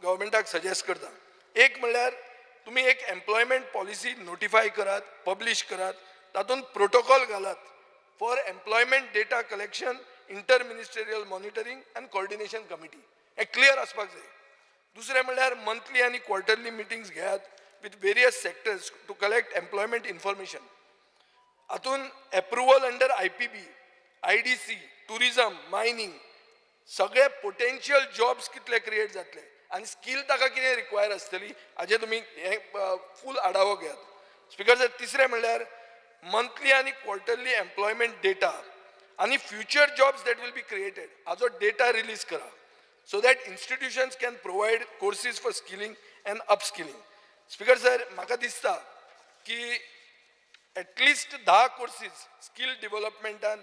S13: गव्हर्मेंटाक सजेस्ट करता. एक म्हणल्यार तुमी एक एम्प्लॉयमेंट पॉलिसी नोटिफाय करात, पब्लीश करात, तातूंत प्रोटोकॉल घालात for employment data collection, inter ministerial monitoring and coordination committee. हे क्लियर आसपाक जाय. दुसरें म्हणल्यार मंथली आनी क्वार्टरली मिटिंग्स घेयात with various sectors to collect employment information. हातून approval under IPB, IDC, tourism, mining, सगळे पोटेन्शियल जॉब्स कितले क्रिएट जातले आनी स्कील ताका कितें रिक्वायर आसतली हाजे तुमी फूल आढावो घेयात. स्पीकर सर, तिसरें म्हणल्यार मंथली आनी क्वार्टरली एम्प्लॉयमेंट डेटा आनी future jobs that will be created हाजो डेटा रिलीज करा so that institutions can provide courses for skilling and upskilling. Speaker sir, म्हाका दिसता की एटलिस्ट 10 कोर्सीस स्कील डेव्हलपमेंटान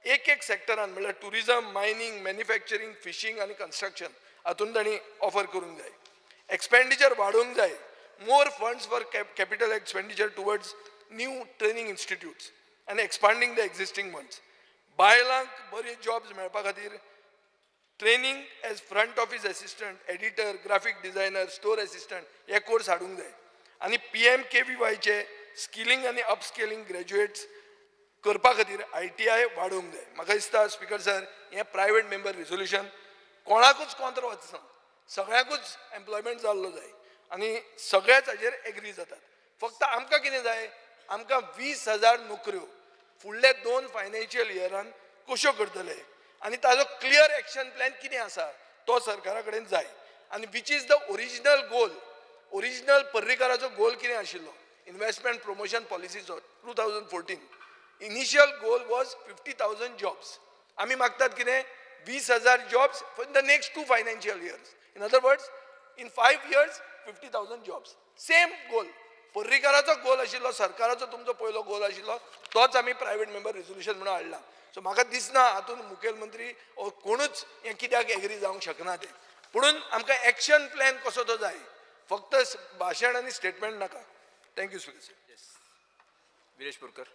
S13: एक सेक्टरान म्हणल्यार टुरिझम, मायनिंग, मॅन्युफॅक्चरींग, फिशींग आनी कन्स्ट्रक्शन हातून तांणी ऑफर करूंक जाय. एक्सपेंडिचर वाडोवंक जाय. More funds for capital expenditure towards new training institutes आनी एक्सपांडिंग द एक्झिस्टींग वन्स. बायलांक बरे जॉब्स मेळपा खातीर training as front office assistant, editor, graphic designer, store assistant हे कोर्स हाडूंक जाय. आनी PMKVYचे स्किलिंग आनी अपस्किलिंग ग्रॅज्युएट्स करपा खातीर ITI वाडोवंक जाय. म्हाका दिसता स्पीकर सर, हें प्रायवेट मेंबर रिझोल्युशन कोणाकूच कोंत्र वचना, सगळ्यांकूच एम्प्लॉयमेंट जाल्लो जाय आनी सगळेच हाजेर एग्री जातात. फक्त आमकां कितें जाय? आमकां 20,000 नोकऱ्यो फुडले 2 फायनान्शियल इयरान कश्यो करतले आनी ताजो क्लियर एक्शन प्लॅन कितें आसा तो सरकारा कडेन जाय. आनी which is the original goal. Original पर्रीकाराचो गोल कितें आशिल्लो? इन्व्हेस्टमेंट प्रमोशन पॉलिसीचो 2014 इनिशियल गोल वॉज 50,000 जॉब्स. आमी मागतात कितें? 20,000 jobs for the next 2 financial years. In other words, in 5 years 50,000 jobs. Same goal. पर्रीकाराचो गोल आशिल्लो, सरकाराचो तुमचो पयलो गोल आशिल्लो, तोच आमी प्रायवेट मेंबर रिझोल्युशन म्हणून हाडला. सो म्हाका दिसना हातून मुखेलमंत्री कोणूच हें कित्याक एग्री जावंक शकना ते. पुणून आमकां एक्शन प्लॅन कसो तो जाय, फक्त भाशण आनी स्टेटमेंट नाका. Thank you speaker sir.
S1: Viresh Purkar.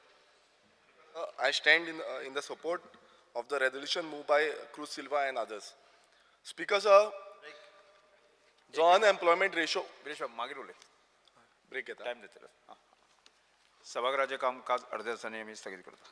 S11: I stand in the support of the resolution moved by Cruz Silva and others. Speaker, sir, जो unemployment ratio
S1: विरेश बाब मागीर उलय.
S11: break येता.
S1: टाइम देतले. सभागृहाचे कामकाज अर्ध्या तासाने मी स्थगित करतो.